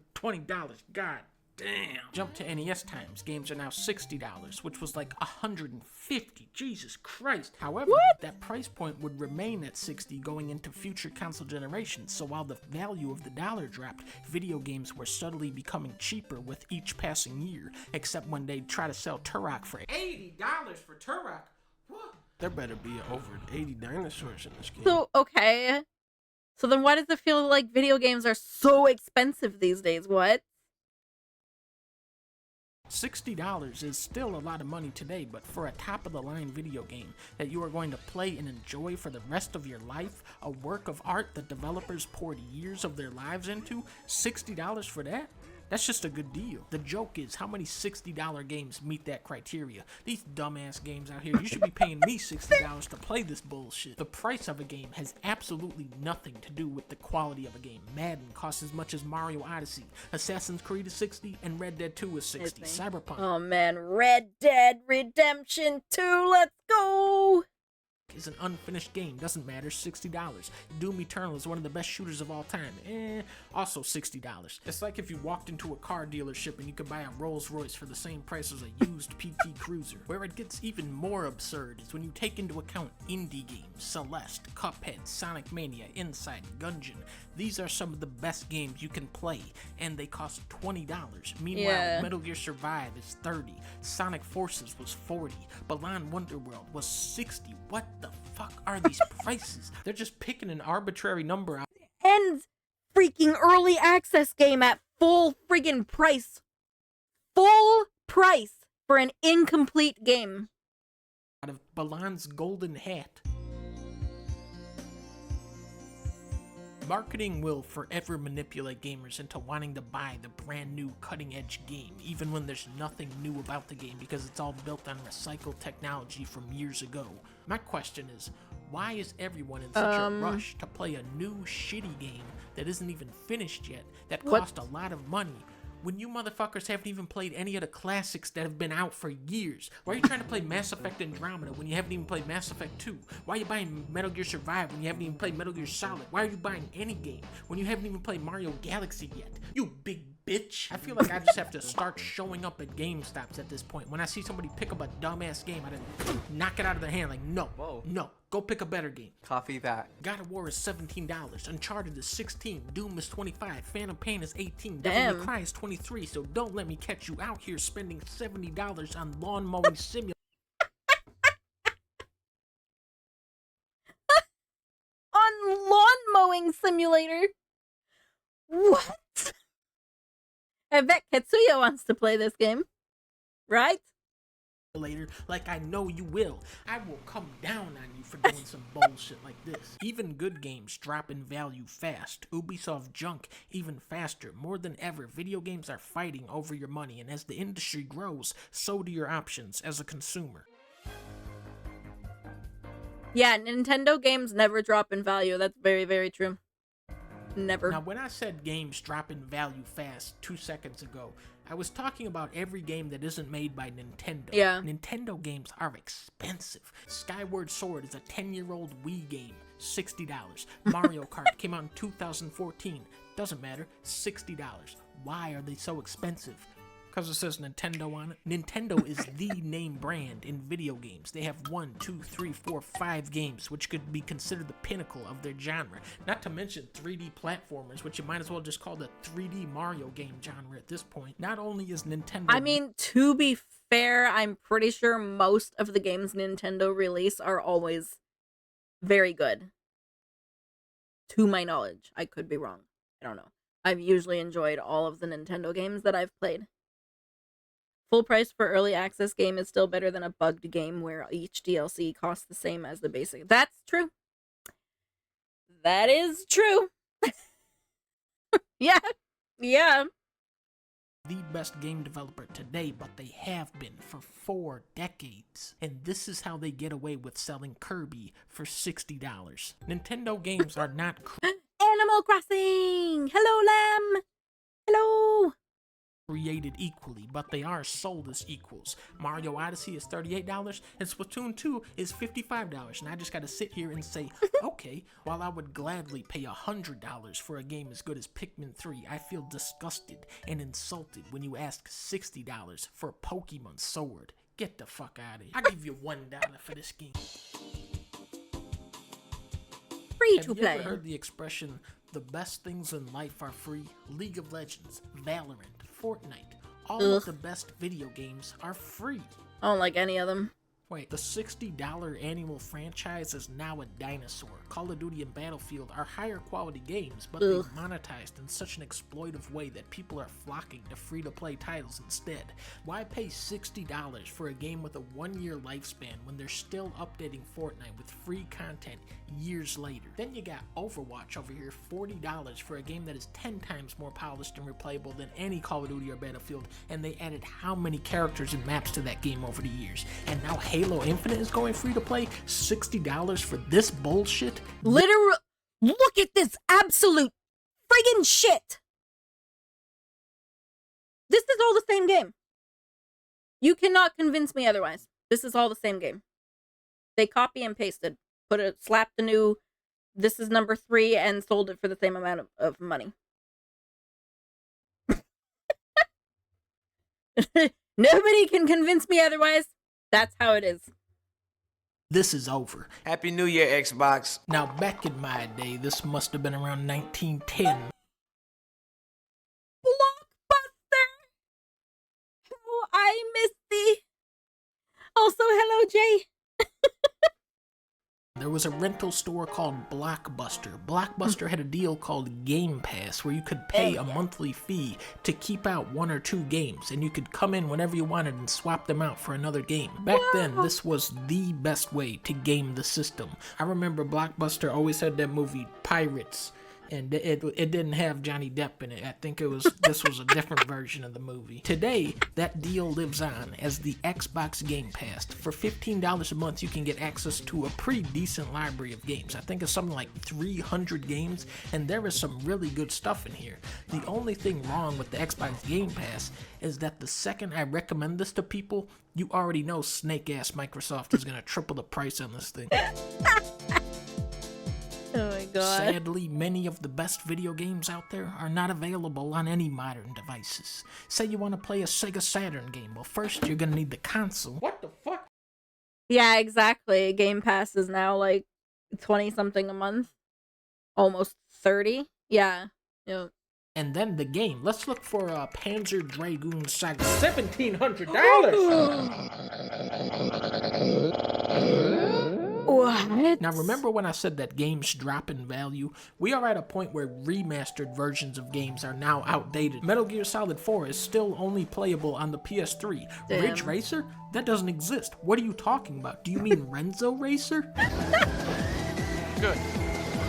God damn. Jump to NES times. Games are now $60, which was like $150. Jesus Christ. However, that price point would remain at $60 going into future console generations. So while the value of the dollar dropped, video games were subtly becoming cheaper with each passing year, except when they try to sell Turok for $80 for Turok. What? There better be over 80 dinosaurs in this game. So, okay. So then why does it feel like video games are so expensive these days? What? $60 is still a lot of money today, but for a top-of-the-line video game that you are going to play and enjoy for the rest of your life, a work of art that developers poured years of their lives into, $60 for that? That's just a good deal. The joke is, how many $60 games meet that criteria? These dumbass games out here, you should be paying me $60 to play this bullshit. The price of a game has absolutely nothing to do with the quality of a game. Madden costs as much as Mario Odyssey. Assassin's Creed is 60 and Red Dead 2 is 60. Cyberpunk. Oh man, Red Dead Redemption 2, let's go! Is an unfinished game, doesn't matter, $60. Doom Eternal is one of the best shooters of all time, also $60. It's like if you walked into a car dealership and you could buy a Rolls Royce for the same price as a used PT Cruiser. Where it gets even more absurd is when you take into account indie games, Celeste, Cuphead, Sonic Mania, Inside, Gungeon. These are some of the best games you can play, and they cost $20. Meanwhile, Metal Gear Survive is $30, Sonic Forces was $40, Balan Wonderworld was $60. What the fuck are these prices? They're just picking an arbitrary number out. And freaking early access game at full friggin' price. Full price for an incomplete game. Out of Balan's golden hat. Marketing will forever manipulate gamers into wanting to buy the brand new cutting edge game, even when there's nothing new about the game because it's all built on recycled technology from years ago. My question is, why is everyone in such a rush to play a new shitty game that isn't even finished yet, that cost a lot of money, when you motherfuckers haven't even played any of the classics that have been out for years? Why are you trying to play Mass Effect Andromeda when you haven't even played Mass Effect 2? Why are you buying Metal Gear Survive when you haven't even played Metal Gear Solid? Why are you buying any game when you haven't even played Mario Galaxy yet? You big bitch. I feel like I just have to start showing up at GameStops at this point. When I see somebody pick up a dumbass game, I just knock it out of their hand like, no, no, go pick a better game. Copy that. God of War is $17, Uncharted is $16, Doom is $25, Phantom Pain is $18, Devil May Cry is $23, so don't let me catch you out here spending $70 on lawn mowing simulator. On lawn mowing simulator? What? I bet Katsuya wants to play this game. Right? Later, like I know you will. I will come down on you for doing some bullshit like this. Even good games drop in value fast. Ubisoft junk even faster. More than ever, video games are fighting over your money, and as the industry grows, so do your options as a consumer. Yeah, Nintendo games never drop in value. That's very, very true. Never. Now, when I said games drop in value fast 2 seconds ago, I was talking about every game that isn't made by Nintendo. Yeah. Nintendo games are expensive. Skyward Sword is a 10-year-old Wii game, $60. Mario Kart came out in 2014. Doesn't matter, $60. Why are they so expensive? Because it says Nintendo on it. Nintendo is the name brand in video games. They have 1, 2, 3, 4, 5 games, which could be considered the pinnacle of their genre. Not to mention 3D platformers, which you might as well just call the 3D Mario game genre at this point. Not only is Nintendo... I mean, to be fair, I'm pretty sure most of the games Nintendo release are always very good. To my knowledge. I could be wrong. I don't know. I've usually enjoyed all of the Nintendo games that I've played. Full price for early access game is still better than a bugged game where each DLC costs the same as the basic. That's true. That is true. Yeah. Yeah. The best game developer today, but they have been for 4 decades. And this is how they get away with selling Kirby for $60. Nintendo games are not Animal Crossing! Hello, lamb! Hello! Created equally, but they are sold as equals. Mario Odyssey is $38 and Splatoon 2 is $55, and I just gotta sit here and say, okay, while I would gladly pay $100 for a game as good as Pikmin 3, I feel disgusted and insulted when you ask $60 for a Pokemon Sword. Get the fuck out of here. I'll give you $1 for this game. Free to play. Have you ever heard the expression, the best things in life are free? League of Legends, Valorant, Fortnite, all of the best video games are free. I don't like any of them. Wait, the $60 annual franchise is now a dinosaur. Call of Duty and Battlefield are higher quality games, but they're monetized in such an exploitive way that people are flocking to free-to-play titles instead. Why pay $60 for a game with a 1-year lifespan when they're still updating Fortnite with free content years later? Then you got Overwatch over here, $40 for a game that is 10 times more polished and replayable than any Call of Duty or Battlefield, and they added how many characters and maps to that game over the years. And now Halo Infinite is going free to play, $60 for this bullshit? Literal, look at this absolute friggin' shit. This is all the same game. You cannot convince me otherwise. This is all the same game. They copy and pasted, slapped a new, this is number 3, and sold it for the same amount of money. Nobody can convince me otherwise. That's how it is. This is over. Happy New Year, Xbox. Now, back in my day, this must have been around 1910. Blockbuster! Oh, I miss thee. Also, hello, Jay. There was a rental store called Blockbuster. Blockbuster had a deal called Game Pass, where you could pay a monthly fee to keep out 1 or 2 games, and you could come in whenever you wanted and swap them out for another game. Back then, this was the best way to game the system. I remember Blockbuster always had that movie Pirates, and it didn't have Johnny Depp in it. I think this was a different version of the movie. Today, that deal lives on as the Xbox Game Pass. For $15 a month, you can get access to a pretty decent library of games. I think it's something like 300 games, and there is some really good stuff in here. The only thing wrong with the Xbox Game Pass is that the second I recommend this to people, you already know snake-ass Microsoft is gonna triple the price on this thing. Oh my god. Sadly, many of the best video games out there are not available on any modern devices. Say you want to play a Sega Saturn game, well first you're gonna need the console. What the fuck? Yeah, exactly. Game Pass is now like 20 something a month. Almost 30. Yeah. Yep. And then the game. Let's look for Panzer Dragoon Saga. $1,700! What? Now remember when I said that games drop in value? We are at a point where remastered versions of games are now outdated. Metal Gear Solid 4 is still only playable on the PS3. Damn. Ridge Racer? That doesn't exist. What are you talking about? Do you mean Renzo Racer? Good.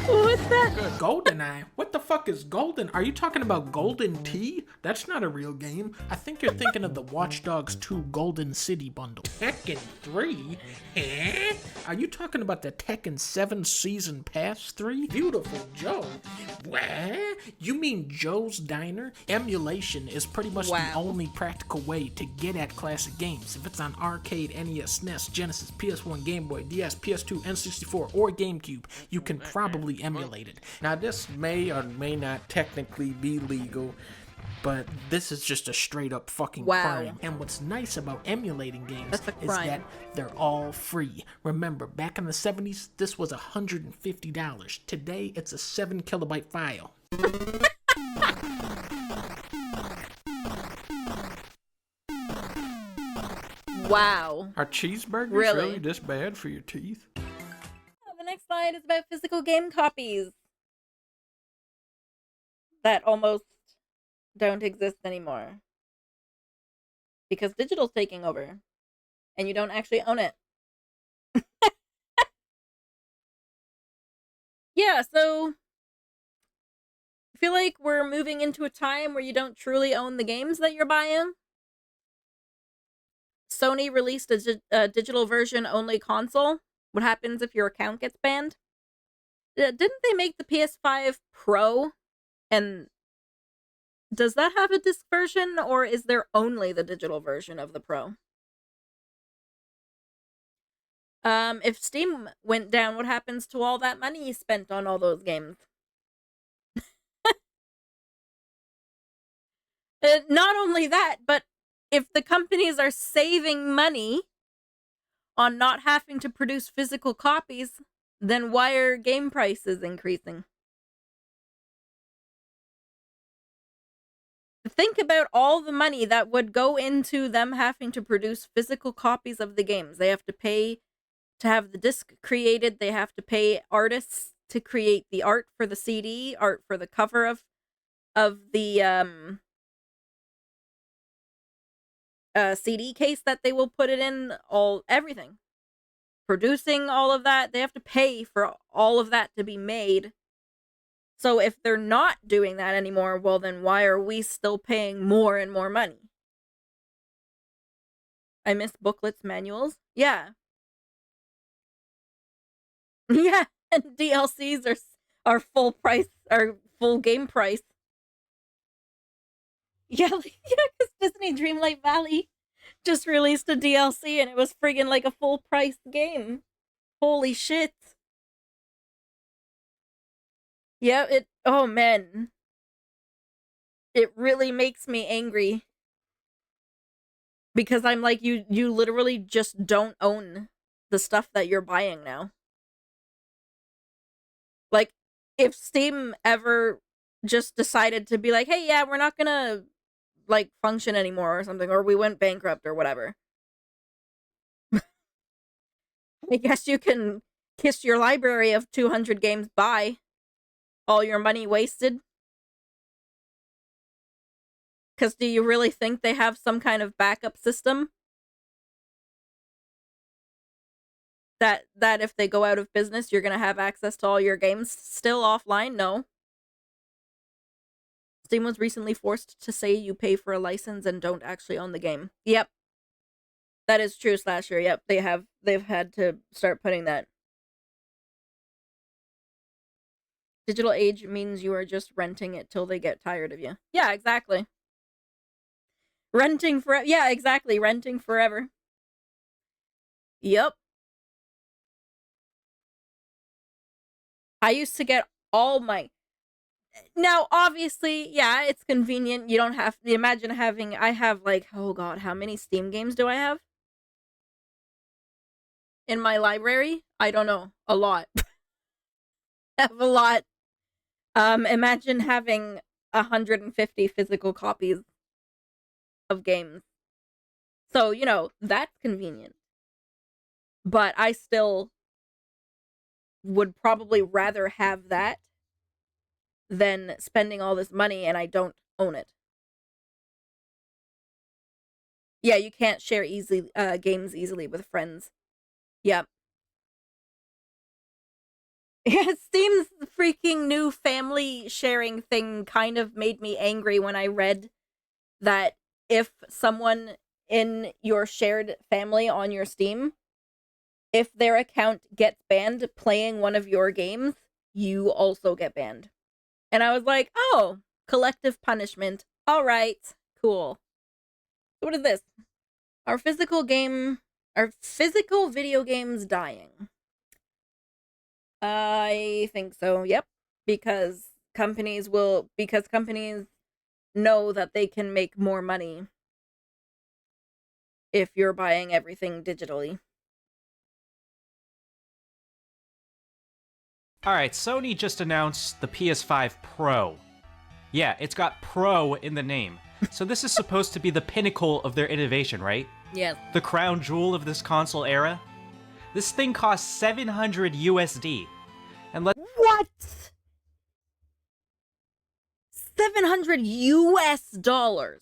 What's that? Good. GoldenEye? What the fuck is Golden? Are you talking about Golden Tee? That's not a real game. I think you're thinking of the Watch Dogs 2 Golden City bundle. Tekken 3? Eh? Are you talking about the Tekken 7 Season Pass 3? Beautiful Joe. What? You mean Joe's Diner? Emulation is pretty much the only practical way to get at classic games. If it's on arcade, NES, SNES, Genesis, PS1, Game Boy, DS, PS2, N64, or GameCube, you can probably emulate it. Now this may or may not technically be legal, but this is just a straight up fucking crime. And what's nice about emulating games is that they're all free. Remember, back in the 70s, this was $150. Today, it's a 7 kilobyte file. Wow. Are cheeseburgers really this bad for your teeth? The next slide is about physical game copies that almost don't exist anymore because digital's taking over and you don't actually own it. Yeah, so I feel like we're moving into a time where you don't truly own the games that you're buying. Sony released a digital version only console. What happens if your account gets banned? Didn't they make the PS5 Pro? And does that have a disc version, or is there only the digital version of the Pro? If Steam went down, what happens to all that money you spent on all those games? Not only that, but if the companies are saving money on not having to produce physical copies, then why are game prices increasing? think about all the money that would go into them having to produce physical copies of the games. They have to pay to have the disc created. They have to pay artists to create the art for the CD, art for the cover of the CD case that they will put it in, everything. Producing all of that, they have to pay for all of that to be made. So if they're not doing that anymore, well then why are we still paying more and more money? I miss booklets, manuals. Yeah. Yeah, and DLCs are full price, are full game price. Yeah, because Disney Dreamlight Valley just released a DLC and it was friggin' like a full price game. Holy shit. Yeah, oh man. It really makes me angry. Because I'm like, you literally just don't own the stuff that you're buying now. Like, if Steam ever just decided to be like, hey, yeah, we're not gonna, like, function anymore or something, or we went bankrupt or whatever. I guess you can kiss your library of 200 games bye. All your money wasted. Because do you really think they have some kind of backup system? That if they go out of business, you're gonna have access to all your games still offline? No. Steam was recently forced to say you pay for a license and don't actually own the game. Yep. That is true, Slasher. Yep, they've had to start putting that. Digital age means you are just renting it till they get tired of you. Yeah, exactly. Renting forever. Yeah, exactly. Renting forever. Yep. I used to get all my... Now, obviously, yeah, it's convenient. You don't have to... Imagine having... I have, like, oh god, how many Steam games do I have? In my library? I don't know. A lot. I have a lot. Imagine having 150 physical copies of games. So, you know, that's convenient. But I still would probably rather have that than spending all this money and I don't own it. Yeah, you can't share games easily with friends. Yep. Yeah, Steam's freaking new family sharing thing kind of made me angry when I read that if someone in your shared family on your Steam, if their account gets banned playing one of your games, you also get banned. And I was like, oh, collective punishment. All right, cool. What is this? Are physical video games dying? I think so, yep. Because companies know that they can make more money if you're buying everything digitally. Alright, Sony just announced the PS5 Pro. Yeah, it's got Pro in the name. So this is supposed to be the pinnacle of their innovation, right? Yes. The crown jewel of this console era? This thing costs 700 USD. And What? 700 US dollars.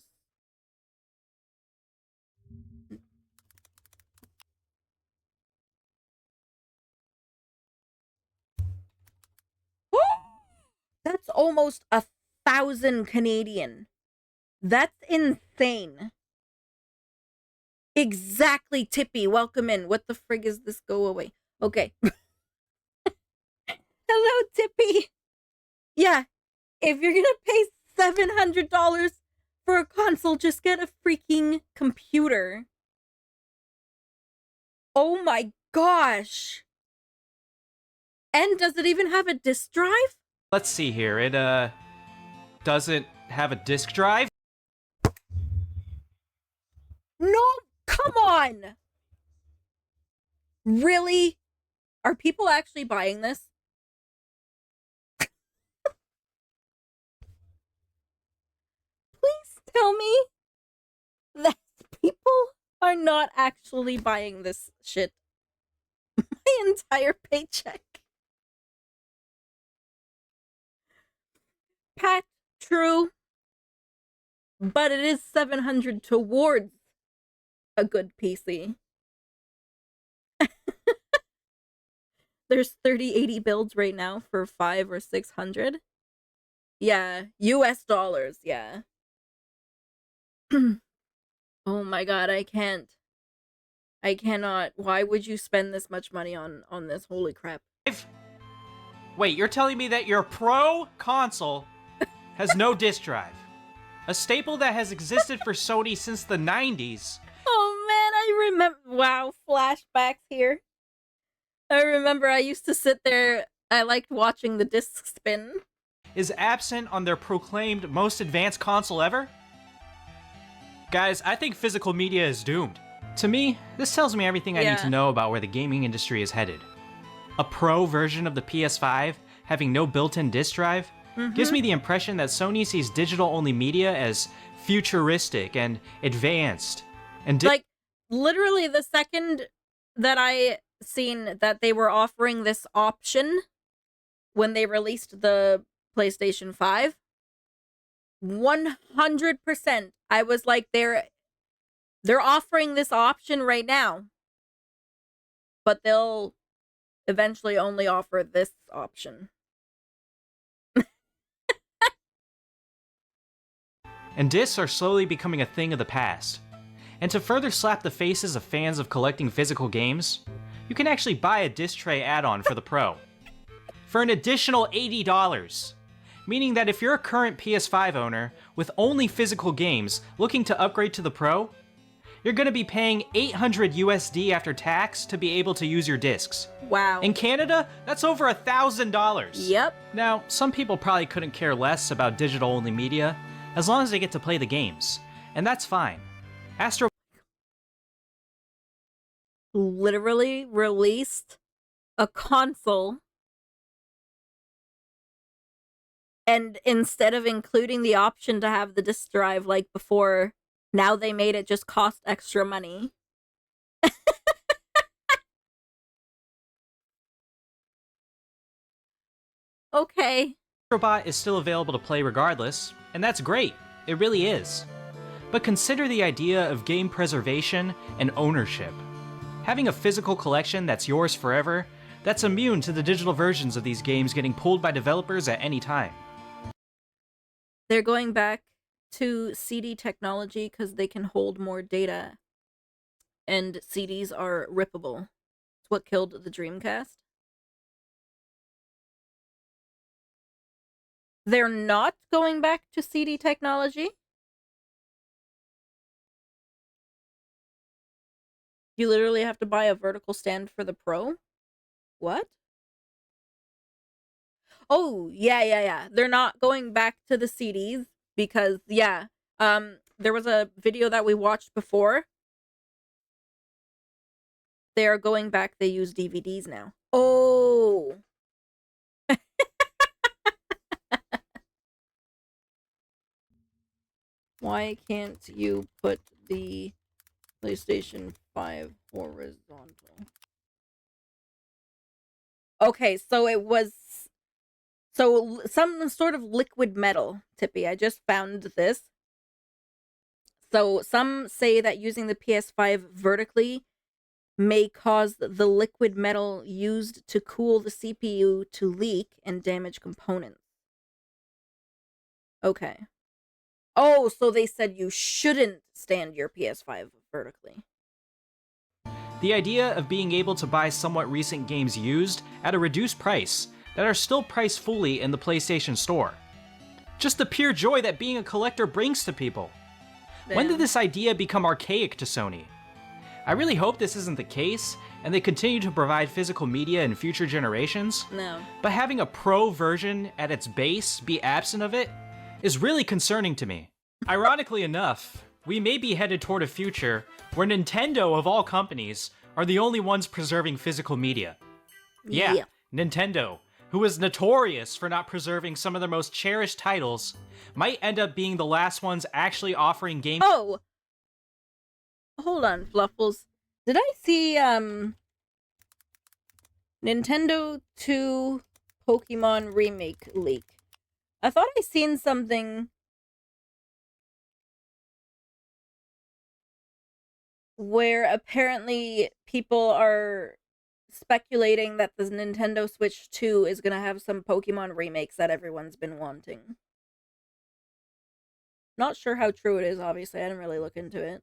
That's almost 1,000 Canadian. That's insane. Exactly, Tippy. Welcome in. What the frig is this? Go away. Okay. Hello, Tippy. Yeah. If you're gonna pay $700 for a console, just get a freaking computer. Oh my gosh. And does it even have a disk drive? let's see here. It doesn't have a disk drive. No, come on. Really? Are people actually buying this? Please tell me that people are not actually buying this shit? My entire paycheck. Pat, true. But it is 700 towards a good PC. There's 3080 builds right now for 500 or 600. Yeah, US dollars, yeah. Oh my god, I can't. I cannot. Why would you spend this much money on this? Holy crap. Wait, you're telling me that your Pro console has no disk drive? A staple that has existed for Sony since the 90s. Oh man, I remember. Wow, flashbacks here. I remember I used to sit there. I liked watching the disc spin. Is absent on their proclaimed most advanced console ever? Guys, I think physical media is doomed. To me, this tells me everything I need to know about where the gaming industry is headed. A Pro version of the PS5 having no built-in disk drive gives me the impression that Sony sees digital-only media as futuristic and advanced. And like, literally the second that I seen that they were offering this option when they released the PlayStation 5, 100%, I was like, they're offering this option right now, but they'll eventually only offer this option. And discs are slowly becoming a thing of the past. And to further slap the faces of fans of collecting physical games, you can actually buy a disc tray add-on for the Pro for an additional $80. Meaning that if you're a current PS5 owner with only physical games looking to upgrade to the Pro, you're going to be paying $800 USD after tax to be able to use your discs. Wow. In Canada, that's over $1,000. Yep. Now, some people probably couldn't care less about digital-only media as long as they get to play the games, and that's fine. Astro literally released a console, and instead of including the option to have the disc drive like before, now they made it just cost extra money. Okay. Astrobot is still available to play regardless, and that's great. It really is. But consider the idea of game preservation and ownership. Having a physical collection that's yours forever, that's immune to the digital versions of these games getting pulled by developers at any time. They're going back to CD technology because they can hold more data, and CDs are rippable. It's what killed the Dreamcast. They're not going back to CD technology. You literally have to buy a vertical stand for the Pro? What? Oh, yeah. They're not going back to the CDs because, yeah, there was a video that we watched before. They are going back. They use DVDs now. Oh. Why can't you put the PlayStation 5 horizontal? Okay, so it was some sort of liquid metal, Tippy. I just found this. So some say that using the PS5 vertically may cause the liquid metal used to cool the CPU to leak and damage components. Okay. Oh, so they said you shouldn't stand your PS5 vertically. The idea of being able to buy somewhat recent games used at a reduced price that are still priced fully in the PlayStation Store. Just the pure joy that being a collector brings to people. When did this idea become archaic to Sony? I really hope this isn't the case, and they continue to provide physical media in future generations. No. But having a Pro version at its base be absent of it is really concerning to me. Ironically enough, we may be headed toward a future where Nintendo, of all companies, are the only ones preserving physical media. Yeah, Nintendo, who is notorious for not preserving some of their most cherished titles, might end up being the last ones actually offering game. Oh! Hold on, Fluffles. Did I see, Nintendo 2 Pokemon Remake leak? I thought I seen something where apparently people are speculating that the Nintendo Switch 2 is gonna have some Pokemon remakes that everyone's been wanting. Not sure how true it is, obviously. I didn't really look into it.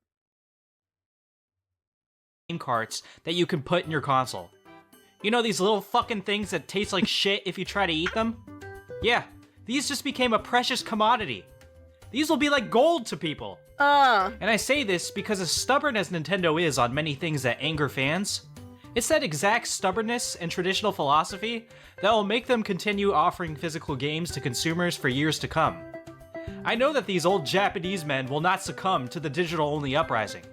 Game carts that you can put in your console. You know these little fucking things that taste like shit if you try to eat them? Yeah, these just became a precious commodity. These will be like gold to people. And I say this because as stubborn as Nintendo is on many things that anger fans, it's that exact stubbornness and traditional philosophy that will make them continue offering physical games to consumers for years to come. I know that these old Japanese men will not succumb to the digital-only uprising.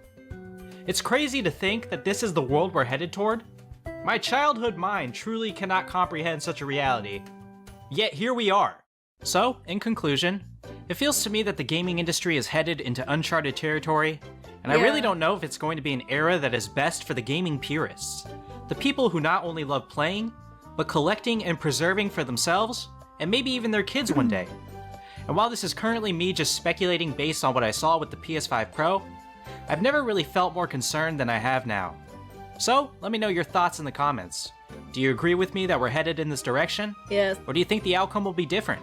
It's crazy to think that this is the world we're headed toward. My childhood mind truly cannot comprehend such a reality. Yet here we are. So, in conclusion, it feels to me that the gaming industry is headed into uncharted territory, and I really don't know if it's going to be an era that is best for the gaming purists. The people who not only love playing, but collecting and preserving for themselves, and maybe even their kids one day. And while this is currently me just speculating based on what I saw with the PS5 Pro, I've never really felt more concerned than I have now. So, let me know your thoughts in the comments. Do you agree with me that we're headed in this direction? Yes. Or do you think the outcome will be different?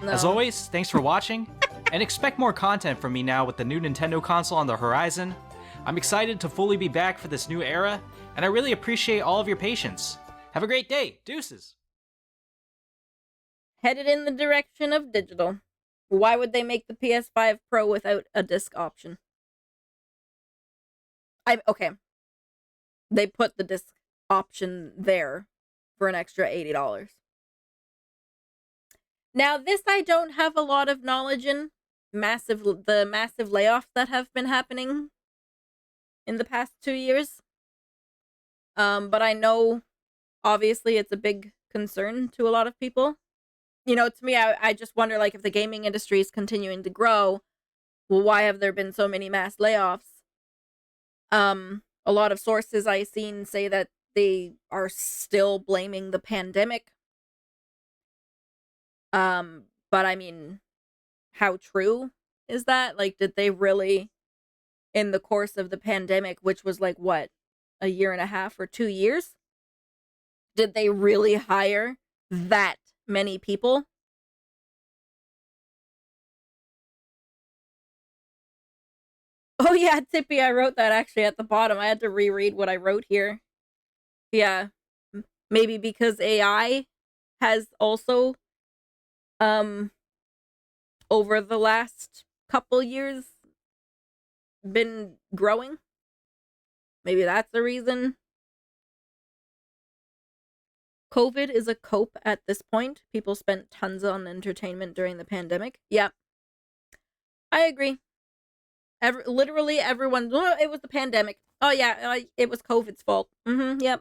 No. As always, thanks for watching, and expect more content from me now with the new Nintendo console on the horizon. I'm excited to fully be back for this new era, and I really appreciate all of your patience. Have a great day. Deuces. Headed in the direction of digital. Why would they make the PS5 Pro without a disc option? Okay. They put the disc option there for an extra $80. Now, this I don't have a lot of knowledge in. The massive layoffs that have been happening in the past 2 years. But I know, obviously, it's a big concern to a lot of people. You know, to me, I just wonder, like, if the gaming industry is continuing to grow, well, why have there been so many mass layoffs? A lot of sources I've seen say that they are still blaming the pandemic. But I mean, how true is that? Like, did they really, in the course of the pandemic, which was like, what, a year and a half or 2 years? Did they really hire that many people? Oh yeah, Tippy, I wrote that actually at the bottom. I had to reread what I wrote here. Yeah. Maybe because AI has also, over the last couple years, been growing. Maybe that's the reason. COVID is a cope at this point. People spent tons on entertainment during the pandemic. Yeah. I agree. Literally everyone, oh, it was the pandemic. Oh yeah, it was COVID's fault. Yep.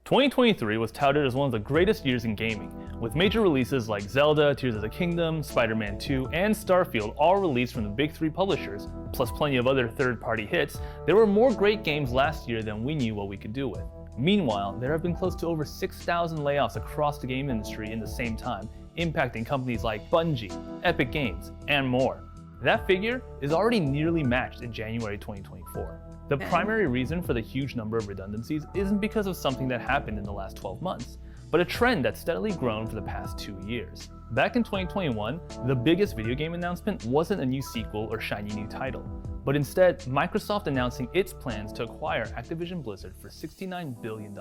2023 was touted as one of the greatest years in gaming, with major releases like Zelda, Tears of the Kingdom, Spider-Man 2, and Starfield all released from the big three publishers, plus plenty of other third-party hits. There were more great games last year than we knew what we could do with. Meanwhile, there have been close to over 6,000 layoffs across the game industry in the same time, impacting companies like Bungie, Epic Games, and more. That figure is already nearly matched in January 2024. The primary reason for the huge number of redundancies isn't because of something that happened in the last 12 months, but a trend that's steadily grown for the past 2 years. Back in 2021, the biggest video game announcement wasn't a new sequel or shiny new title, but instead Microsoft announcing its plans to acquire Activision Blizzard for $69 billion.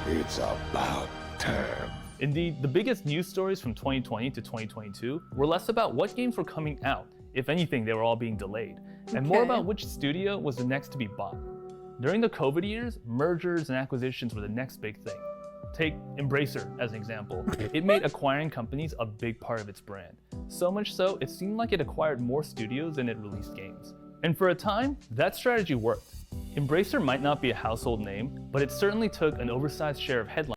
It's about time. Indeed, the biggest news stories from 2020 to 2022 were less about what games were coming out. If anything, they were all being delayed, and more about which studio was the next to be bought. During the COVID years, mergers and acquisitions were the next big thing. Take Embracer as an example. It made acquiring companies a big part of its brand. So much so, it seemed like it acquired more studios than it released games. And for a time, that strategy worked. Embracer might not be a household name, but it certainly took an oversized share of headlines.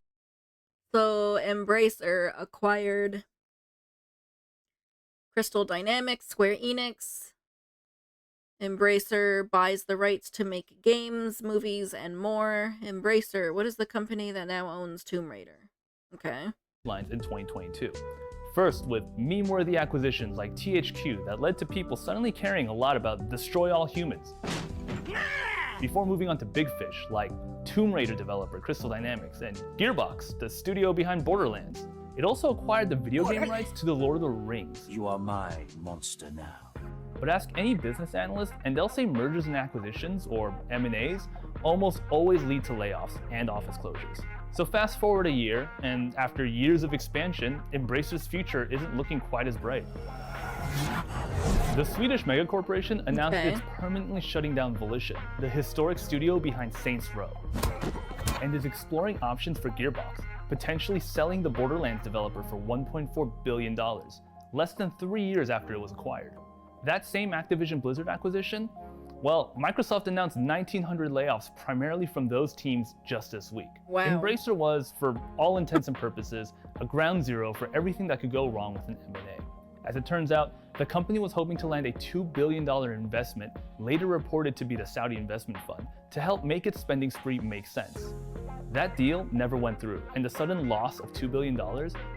So Embracer acquired Crystal Dynamics, Square Enix. Embracer buys the rights to make games, movies, and more. Embracer, what is the company that now owns Tomb Raider? Okay. Lines in 2022. First, with meme-worthy acquisitions like THQ that led to people suddenly caring a lot about Destroy All Humans. Before moving on to big fish like Tomb Raider developer Crystal Dynamics and Gearbox, the studio behind Borderlands. It also acquired the video game rights to The Lord of the Rings. You are my monster now. But ask any business analyst and they'll say mergers and acquisitions, or M&As, almost always lead to layoffs and office closures. So fast forward a year, and after years of expansion, Embracer's future isn't looking quite as bright. The Swedish megacorporation announced it's permanently shutting down Volition, the historic studio behind Saints Row, and is exploring options for Gearbox, potentially selling the Borderlands developer for $1.4 billion, less than 3 years after it was acquired. That same Activision Blizzard acquisition, well, Microsoft announced 1,900 layoffs primarily from those teams just this week. Wow. Embracer was, for all intents and purposes, a ground zero for everything that could go wrong with an M&A. As it turns out, the company was hoping to land a $2 billion investment, later reported to be the Saudi investment fund, to help make its spending spree make sense. That deal never went through, and the sudden loss of $2 billion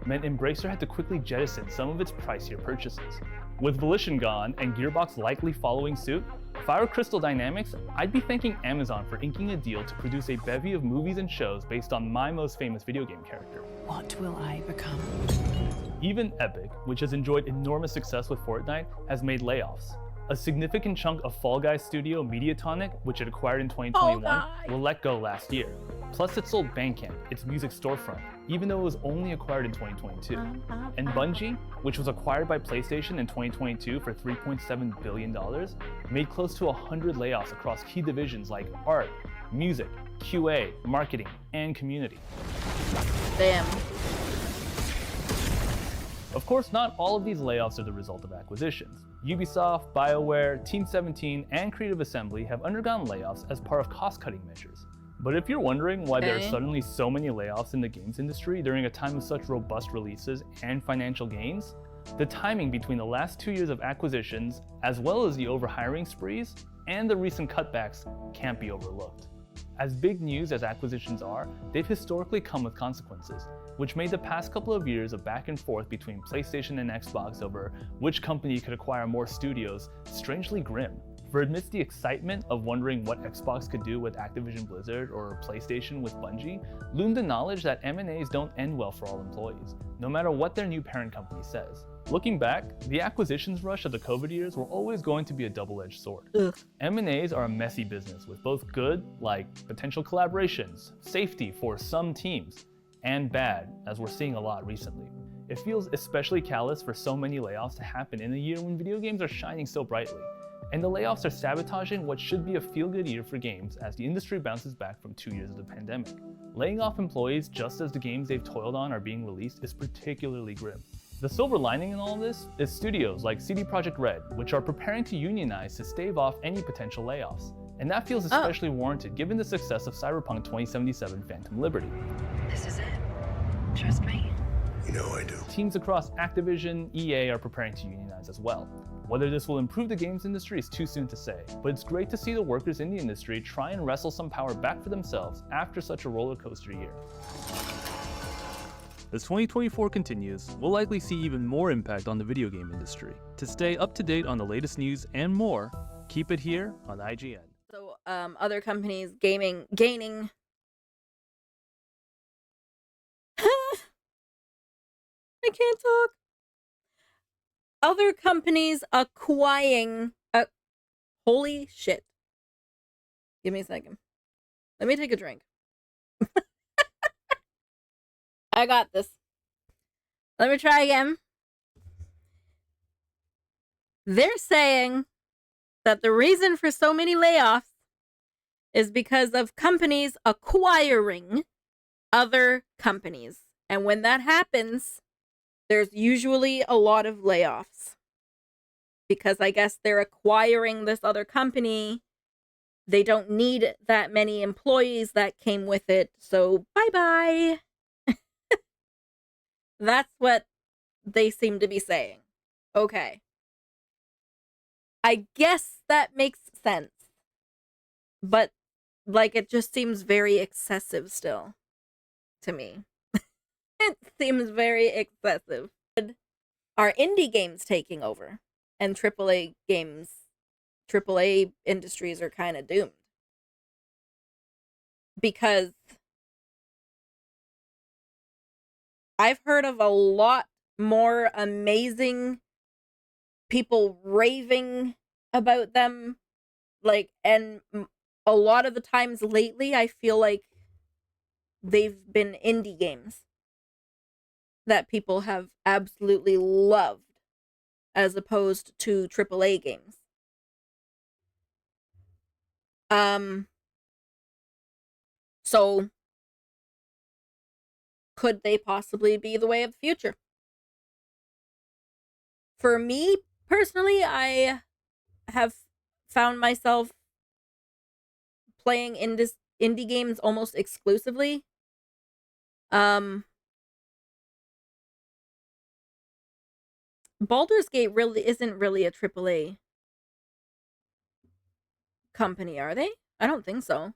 meant Embracer had to quickly jettison some of its pricier purchases. With Volition gone and Gearbox likely following suit, if I were Crystal Dynamics, I'd be thanking Amazon for inking a deal to produce a bevy of movies and shows based on my most famous video game character. What will I become? Even Epic, which has enjoyed enormous success with Fortnite, has made layoffs. A significant chunk of Fall Guys studio Mediatonic, which it acquired in 2021, will let go last year. Plus it sold Bandcamp, its music storefront, even though it was only acquired in 2022. And Bungie, which was acquired by PlayStation in 2022 for $3.7 billion, made close to 100 layoffs across key divisions like art, music, QA, marketing, and community. Damn. Of course, not all of these layoffs are the result of acquisitions. Ubisoft, BioWare, Team 17, and Creative Assembly have undergone layoffs as part of cost-cutting measures. But if you're wondering why there are suddenly so many layoffs in the games industry during a time of such robust releases and financial gains, the timing between the last 2 years of acquisitions, as well as the overhiring sprees, and the recent cutbacks can't be overlooked. As big news as acquisitions are, they've historically come with consequences, which made the past couple of years of back and forth between PlayStation and Xbox over which company could acquire more studios strangely grim. For amidst the excitement of wondering what Xbox could do with Activision Blizzard or PlayStation with Bungie, loomed the knowledge that M&As don't end well for all employees, no matter what their new parent company says. Looking back, the acquisitions rush of the COVID years were always going to be a double-edged sword. M&As are a messy business with both good, like potential collaborations, safety for some teams, and bad, as we're seeing a lot recently. It feels especially callous for so many layoffs to happen in a year when video games are shining so brightly. And the layoffs are sabotaging what should be a feel-good year for games as the industry bounces back from 2 years of the pandemic. Laying off employees just as the games they've toiled on are being released is particularly grim. The silver lining in all of this is studios like CD Projekt Red, which are preparing to unionize to stave off any potential layoffs. And that feels especially warranted given the success of Cyberpunk 2077 Phantom Liberty. This is it. Trust me. You know I do. Teams across Activision, EA are preparing to unionize as well. Whether this will improve the games industry is too soon to say, but it's great to see the workers in the industry try and wrestle some power back for themselves after such a roller coaster year. As 2024 continues, we'll likely see even more impact on the video game industry. To stay up to date on the latest news and more, keep it here on IGN. So, other companies gaining. I can't talk. Other companies acquiring. Holy shit. Give me a second. Let me take a drink. I got this. Let me try again. They're saying that the reason for so many layoffs is because of companies acquiring other companies. And when that happens, there's usually a lot of layoffs. Because I guess they're acquiring this other company. They don't need that many employees that came with it. So bye-bye. That's what they seem to be saying. Okay. I guess that makes sense. But, like, it just seems very excessive still. To me. It seems very excessive. Are indie games taking over? And AAA industries are kind of doomed. Because I've heard of a lot more amazing people raving about them. Like, and a lot of the times lately, I feel like they've been indie games that people have absolutely loved as opposed to AAA games. So could they possibly be the way of the future? For me, personally, I have found myself playing indie games almost exclusively. Baldur's Gate really isn't really a AAA company, are they? I don't think so.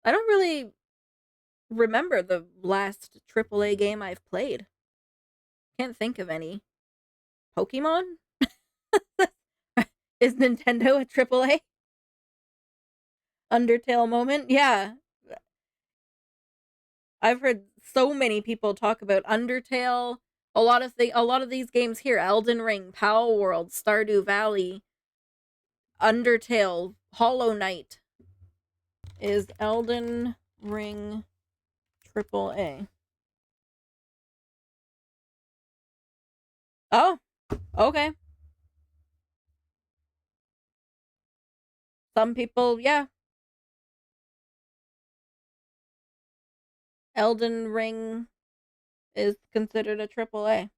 I don't really remember the last AAA game I've played. Can't think of any. Pokemon? Is Nintendo a AAA? Undertale moment? Yeah. I've heard so many people talk about Undertale. A lot of these games here, Elden Ring, Power World, Stardew Valley, Undertale, Hollow Knight. Is Elden Ring AAA? Oh, okay. Some people, yeah. Elden Ring is considered a AAA.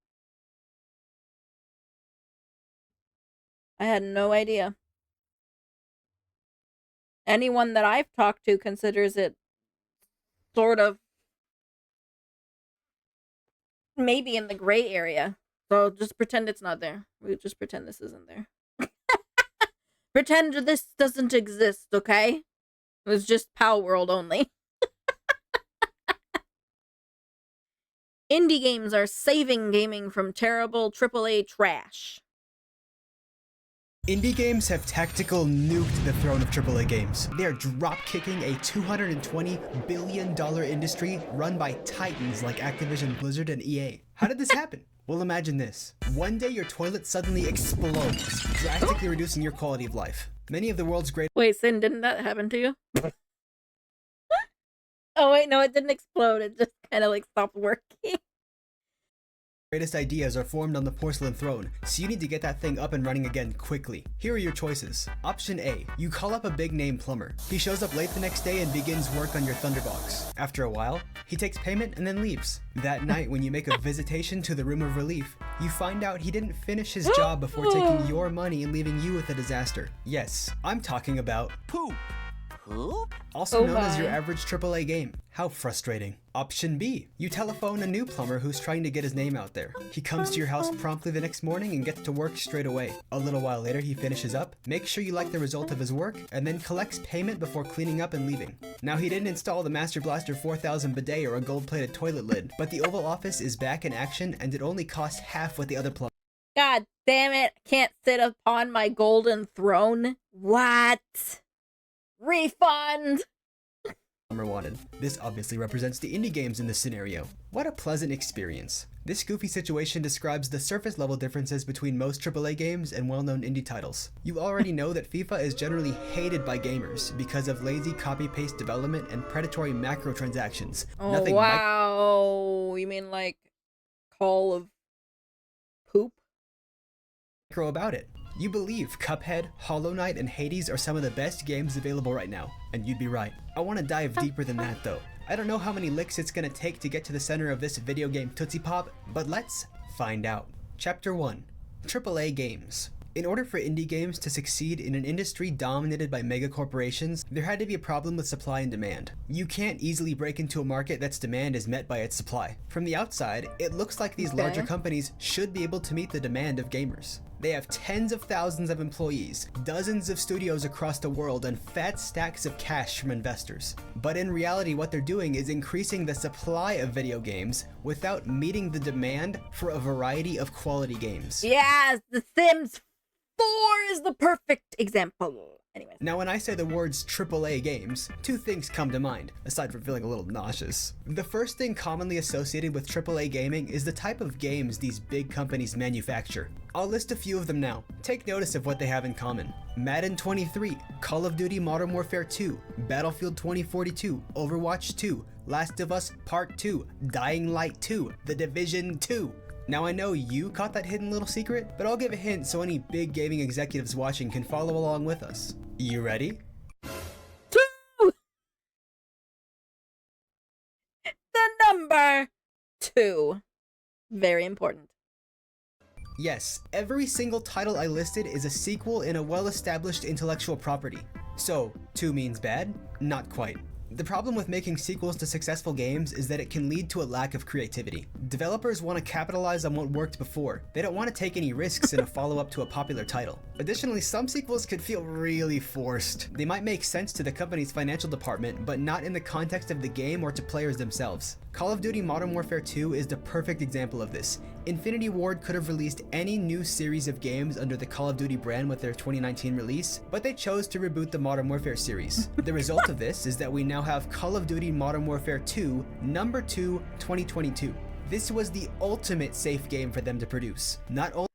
I had no idea. Anyone that I've talked to considers it sort of maybe in the gray area. So just pretend it's not there. We just pretend this isn't there. Pretend this doesn't exist, okay? It was just Power World only. Indie games are saving gaming from terrible AAA trash. Indie games have tactical nuked the throne of AAA games. They are drop-kicking a $220 billion industry run by titans like Activision Blizzard and EA. How did this happen? Well, imagine this. One day your toilet suddenly explodes, drastically reducing your quality of life. Many of the world's great— Wait, Sin, didn't that happen to you? Oh wait, no, it didn't explode. It just kind of like stopped working. greatest ideas are formed on the porcelain throne, so you need to get that thing up and running again quickly. Here are your choices. Option A, you call up a big name plumber. He shows up late the next day and begins work on your thunderbox. After a while, he takes payment and then leaves. That night, when you make a visitation to the room of relief, you find out he didn't finish his job before taking your money and leaving you with a disaster. Yes, I'm talking about poop. Poop? Also known as your average AAA game. How frustrating. Option B, you telephone a new plumber who's trying to get his name out there. He comes to your house promptly the next morning and gets to work straight away. A little while later, he finishes up, makes sure you like the result of his work, and then collects payment before cleaning up and leaving. Now, he didn't install the Master Blaster 4000 bidet or a gold-plated toilet lid, but the Oval Office is back in action and it only costs half what the other plumber. God damn it, can't sit upon my golden throne. What? Refund! Wanted. This obviously represents the indie games in this scenario. What a pleasant experience. This goofy situation describes the surface level differences between most AAA games and well-known indie titles. You already know that FIFA is generally hated by gamers because of lazy copy-paste development and predatory macro transactions. Oh, wow. You mean like Call of Poop? Micro about it. You believe Cuphead, Hollow Knight, and Hades are some of the best games available right now, and you'd be right. I want to dive deeper than that though. I don't know how many licks it's gonna take to get to the center of this video game Tootsie Pop, but let's find out. Chapter 1. AAA games. In order for indie games to succeed in an industry dominated by mega corporations, there had to be a problem with supply and demand. You can't easily break into a market that's demand is met by its supply. From the outside, it looks like these larger companies should be able to meet the demand of gamers. They have tens of thousands of employees, dozens of studios across the world, and fat stacks of cash from investors. But in reality, what they're doing is increasing the supply of video games without meeting the demand for a variety of quality games. Yes, The Sims 4 is the perfect example. Anyways. Now, when I say the words AAA games, two things come to mind, aside from feeling a little nauseous. The first thing commonly associated with AAA gaming is the type of games these big companies manufacture. I'll list a few of them now. Take notice of what they have in common. Madden 23, Call of Duty Modern Warfare 2, Battlefield 2042, Overwatch 2, Last of Us Part 2, Dying Light 2, The Division 2. Now I know you caught that hidden little secret, but I'll give a hint so any big gaming executives watching can follow along with us. You ready? 2! The number 2. Very important. Yes, every single title I listed is a sequel in a well-established intellectual property. So, 2 means bad? Not quite. The problem with making sequels to successful games is that it can lead to a lack of creativity. Developers want to capitalize on what worked before. They don't want to take any risks in a follow-up to a popular title. Additionally, some sequels could feel really forced. They might make sense to the company's financial department, but not in the context of the game or to players themselves. Call of Duty Modern Warfare 2 is the perfect example of this. Infinity Ward could have released any new series of games under the Call of Duty brand with their 2019 release, but they chose to reboot the Modern Warfare series. The result of this is that we now have Call of Duty Modern Warfare 2, number 2, 2022. This was the ultimate safe game for them to produce. Not only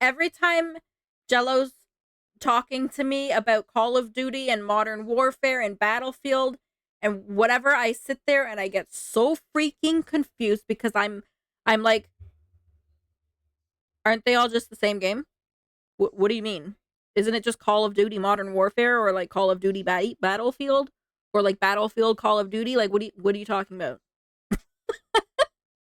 Every time Jello's talking to me about Call of Duty and Modern Warfare and Battlefield and whatever, I sit there and I get so freaking confused because I'm like, aren't they all just the same game? What do you mean? Isn't it just Call of Duty Modern Warfare or like Call of Duty Battlefield or like Battlefield Call of Duty? Like what are you talking about?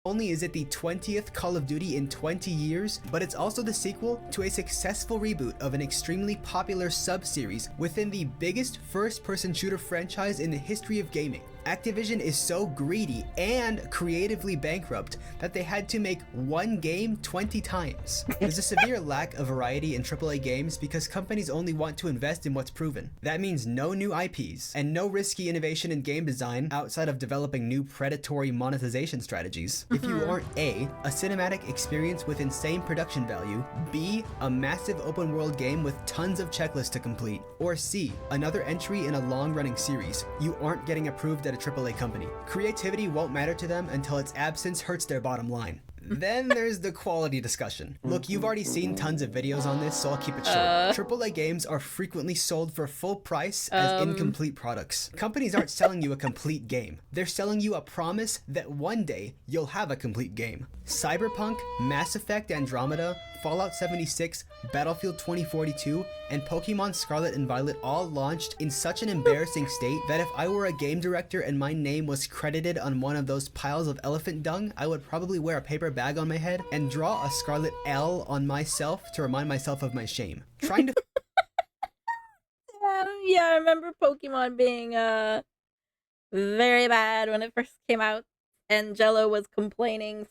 Only is it the 20th Call of Duty in 20 years, but it's also the sequel to a successful reboot of an extremely popular sub-series within the biggest first-person shooter franchise in the history of gaming. Activision is so greedy and creatively bankrupt that they had to make one game 20 times. There's a severe lack of variety in AAA games because companies only want to invest in what's proven. That means no new IPs and no risky innovation in game design outside of developing new predatory monetization strategies. If you aren't A, a cinematic experience with insane production value, B, a massive open world game with tons of checklists to complete, or C, another entry in a long-running series, you aren't getting approved at a AAA company. Creativity won't matter to them until its absence hurts their bottom line. Then there's the quality discussion. Look, you've already seen tons of videos on this, so I'll keep it short. AAA games are frequently sold for full price as incomplete products. Companies aren't selling you a complete game. They're selling you a promise that one day you'll have a complete game. Cyberpunk, Mass Effect Andromeda, Fallout 76, Battlefield 2042, and Pokemon Scarlet and Violet all launched in such an embarrassing state that if I were a game director and my name was credited on one of those piles of elephant dung, I would probably wear a paper bag on my head and draw a scarlet L on myself to remind myself of my shame. Trying to Yeah, I remember Pokemon being very bad when it first came out, and Jello was complaining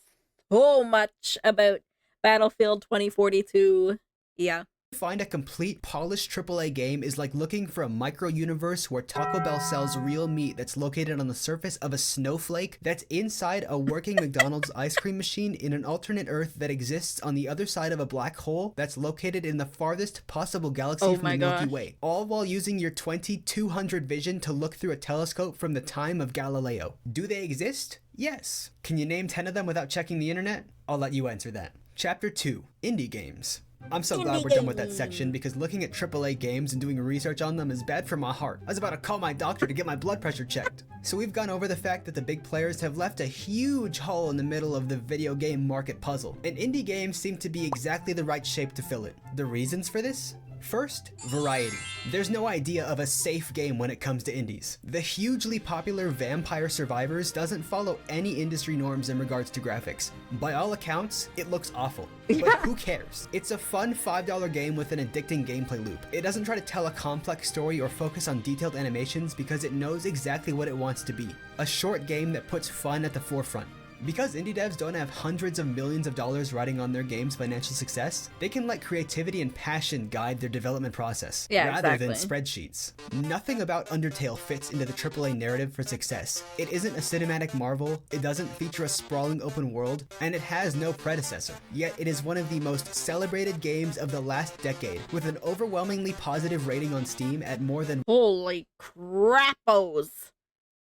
so much about Battlefield 2042. Yeah. Find a complete polished AAA game is like looking for a micro-universe where Taco Bell sells real meat that's located on the surface of a snowflake that's inside a working McDonald's ice cream machine in an alternate Earth that exists on the other side of a black hole that's located in the farthest possible galaxy from the Milky Way, all while using your 2200 vision to look through a telescope from the time of Galileo. Do they exist? Yes. Can you name 10 of them without checking the internet? I'll let you answer that. Chapter 2. Indie Games. I'm so glad we're done with that section because looking at AAA games and doing research on them is bad for my heart. I was about to call my doctor to get my blood pressure checked. So we've gone over the fact that the big players have left a huge hole in the middle of the video game market puzzle, and indie games seem to be exactly the right shape to fill it. The reasons for this? First, variety. There's no idea of a safe game when it comes to indies. The hugely popular Vampire Survivors doesn't follow any industry norms in regards to graphics. By all accounts, it looks awful. But who cares? It's a fun $5 game with an addicting gameplay loop. It doesn't try to tell a complex story or focus on detailed animations because it knows exactly what it wants to be. A short game that puts fun at the forefront. Because indie devs don't have hundreds of millions of dollars riding on their game's financial success, they can let creativity and passion guide their development process, rather than spreadsheets. Nothing about Undertale fits into the AAA narrative for success. It isn't a cinematic marvel, it doesn't feature a sprawling open world, and it has no predecessor. Yet it is one of the most celebrated games of the last decade, with an overwhelmingly positive rating on Steam at more than— Holy crappos!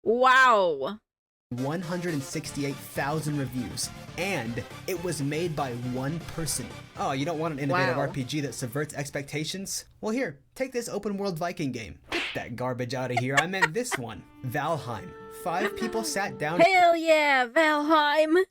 Wow! 168,000 reviews, and it was made by one person. Oh, you don't want an innovative RPG that subverts expectations? Well here, take this open world Viking game. Get that garbage out of here, I meant this one. Valheim. 5 people sat down— Hell yeah, Valheim!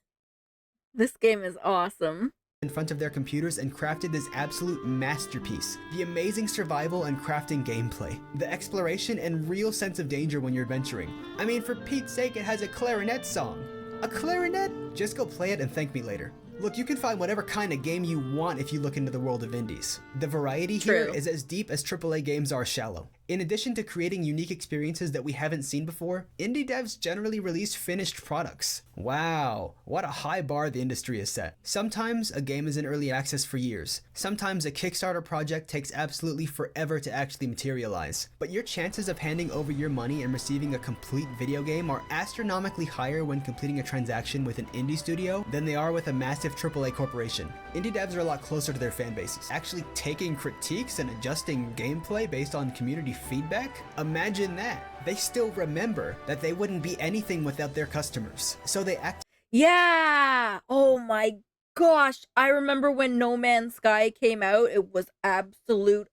This game is awesome. In front of their computers and crafted this absolute masterpiece. The amazing survival and crafting gameplay. The exploration and real sense of danger when you're adventuring. I mean, for Pete's sake, it has a clarinet song. A clarinet? Just go play it and thank me later. Look, you can find whatever kind of game you want if you look into the world of indies. The variety here is as deep as AAA games are shallow. In addition to creating unique experiences that we haven't seen before, indie devs generally release finished products. Wow, what a high bar the industry has set. Sometimes a game is in early access for years. Sometimes a Kickstarter project takes absolutely forever to actually materialize. But your chances of handing over your money and receiving a complete video game are astronomically higher when completing a transaction with an indie studio than they are with a massive AAA corporation. Indie devs are a lot closer to their fan bases, actually taking critiques and adjusting gameplay based on community feedback. Imagine that. They still remember that they wouldn't be anything without their customers, so they act— Yeah! Oh my gosh, I remember when No Man's Sky came out, it was absolute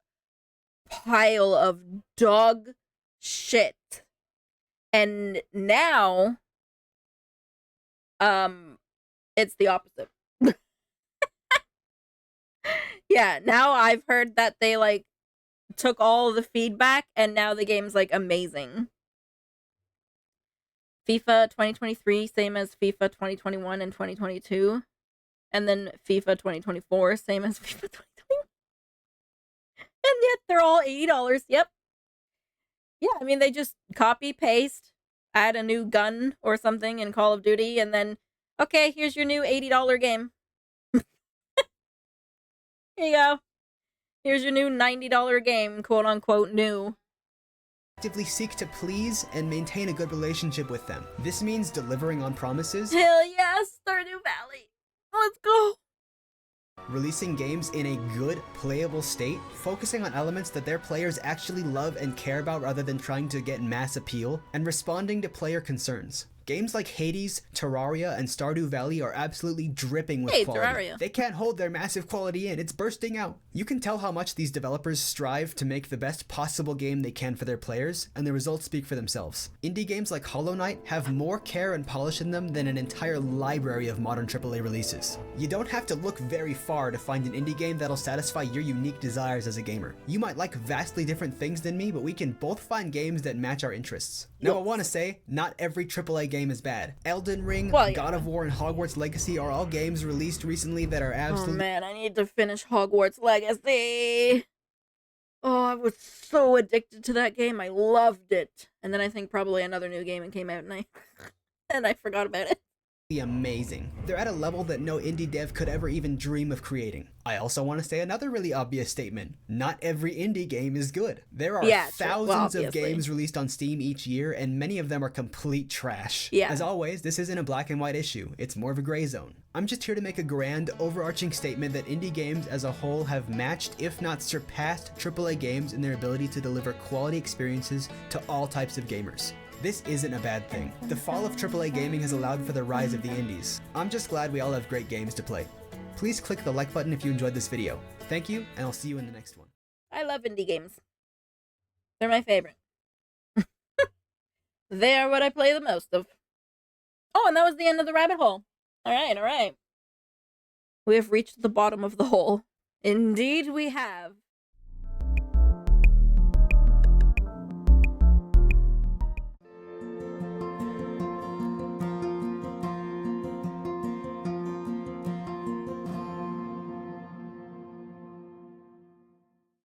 pile of dog shit. And now, it's the opposite. Yeah, now I've heard that they, like, took all the feedback and now the game's, like, amazing. FIFA 2023, same as FIFA 2021 and 2022. And then FIFA 2024, same as FIFA 2021. And yet they're all $80. Yep. Yeah, I mean, they just copy, paste, add a new gun or something in Call of Duty, and then, okay, here's your new $80 game. Here you go. Here's your new $90 game, quote unquote new. actively seek to please and maintain a good relationship with them. This means delivering on promises. Hell yes, Stardew Valley. Let's go. Releasing games in a good, playable state, focusing on elements that their players actually love and care about rather than trying to get mass appeal, and responding to player concerns. Games like Hades, Terraria, and Stardew Valley are absolutely dripping with quality. Terraria. They can't hold their massive quality in, it's bursting out. You can tell how much these developers strive to make the best possible game they can for their players, and the results speak for themselves. Indie games like Hollow Knight have more care and polish in them than an entire library of modern AAA releases. You don't have to look very far to find an indie game that'll satisfy your unique desires as a gamer. You might like vastly different things than me, but we can both find games that match our interests. Now I want to say, not every AAA game is bad. Elden Ring, God of War, and Hogwarts Legacy are all games released recently that are absolutely— Oh man, I need to finish Hogwarts Legacy. Oh, I was so addicted to that game. I loved it. And then I think probably another new game came out and I forgot about it. Amazing. They're at a level that no indie dev could ever even dream of creating. I also want to say another really obvious statement. Not every indie game is good. There are thousands of games released on Steam each year, and many of them are complete trash. As always, this isn't a black and white issue. It's more of a gray zone. I'm just here to make a grand, overarching statement that indie games as a whole have matched, if not surpassed, AAA games in their ability to deliver quality experiences to all types of gamers. This isn't a bad thing. The fall of AAA gaming has allowed for the rise of the indies. I'm just glad we all have great games to play. Please click the like button if you enjoyed this video. Thank you, and I'll see you in the next one. I love indie games. They're my favorite. They are what I play the most of. Oh, and that was the end of the rabbit hole. Alright, alright. We have reached the bottom of the hole. Indeed we have.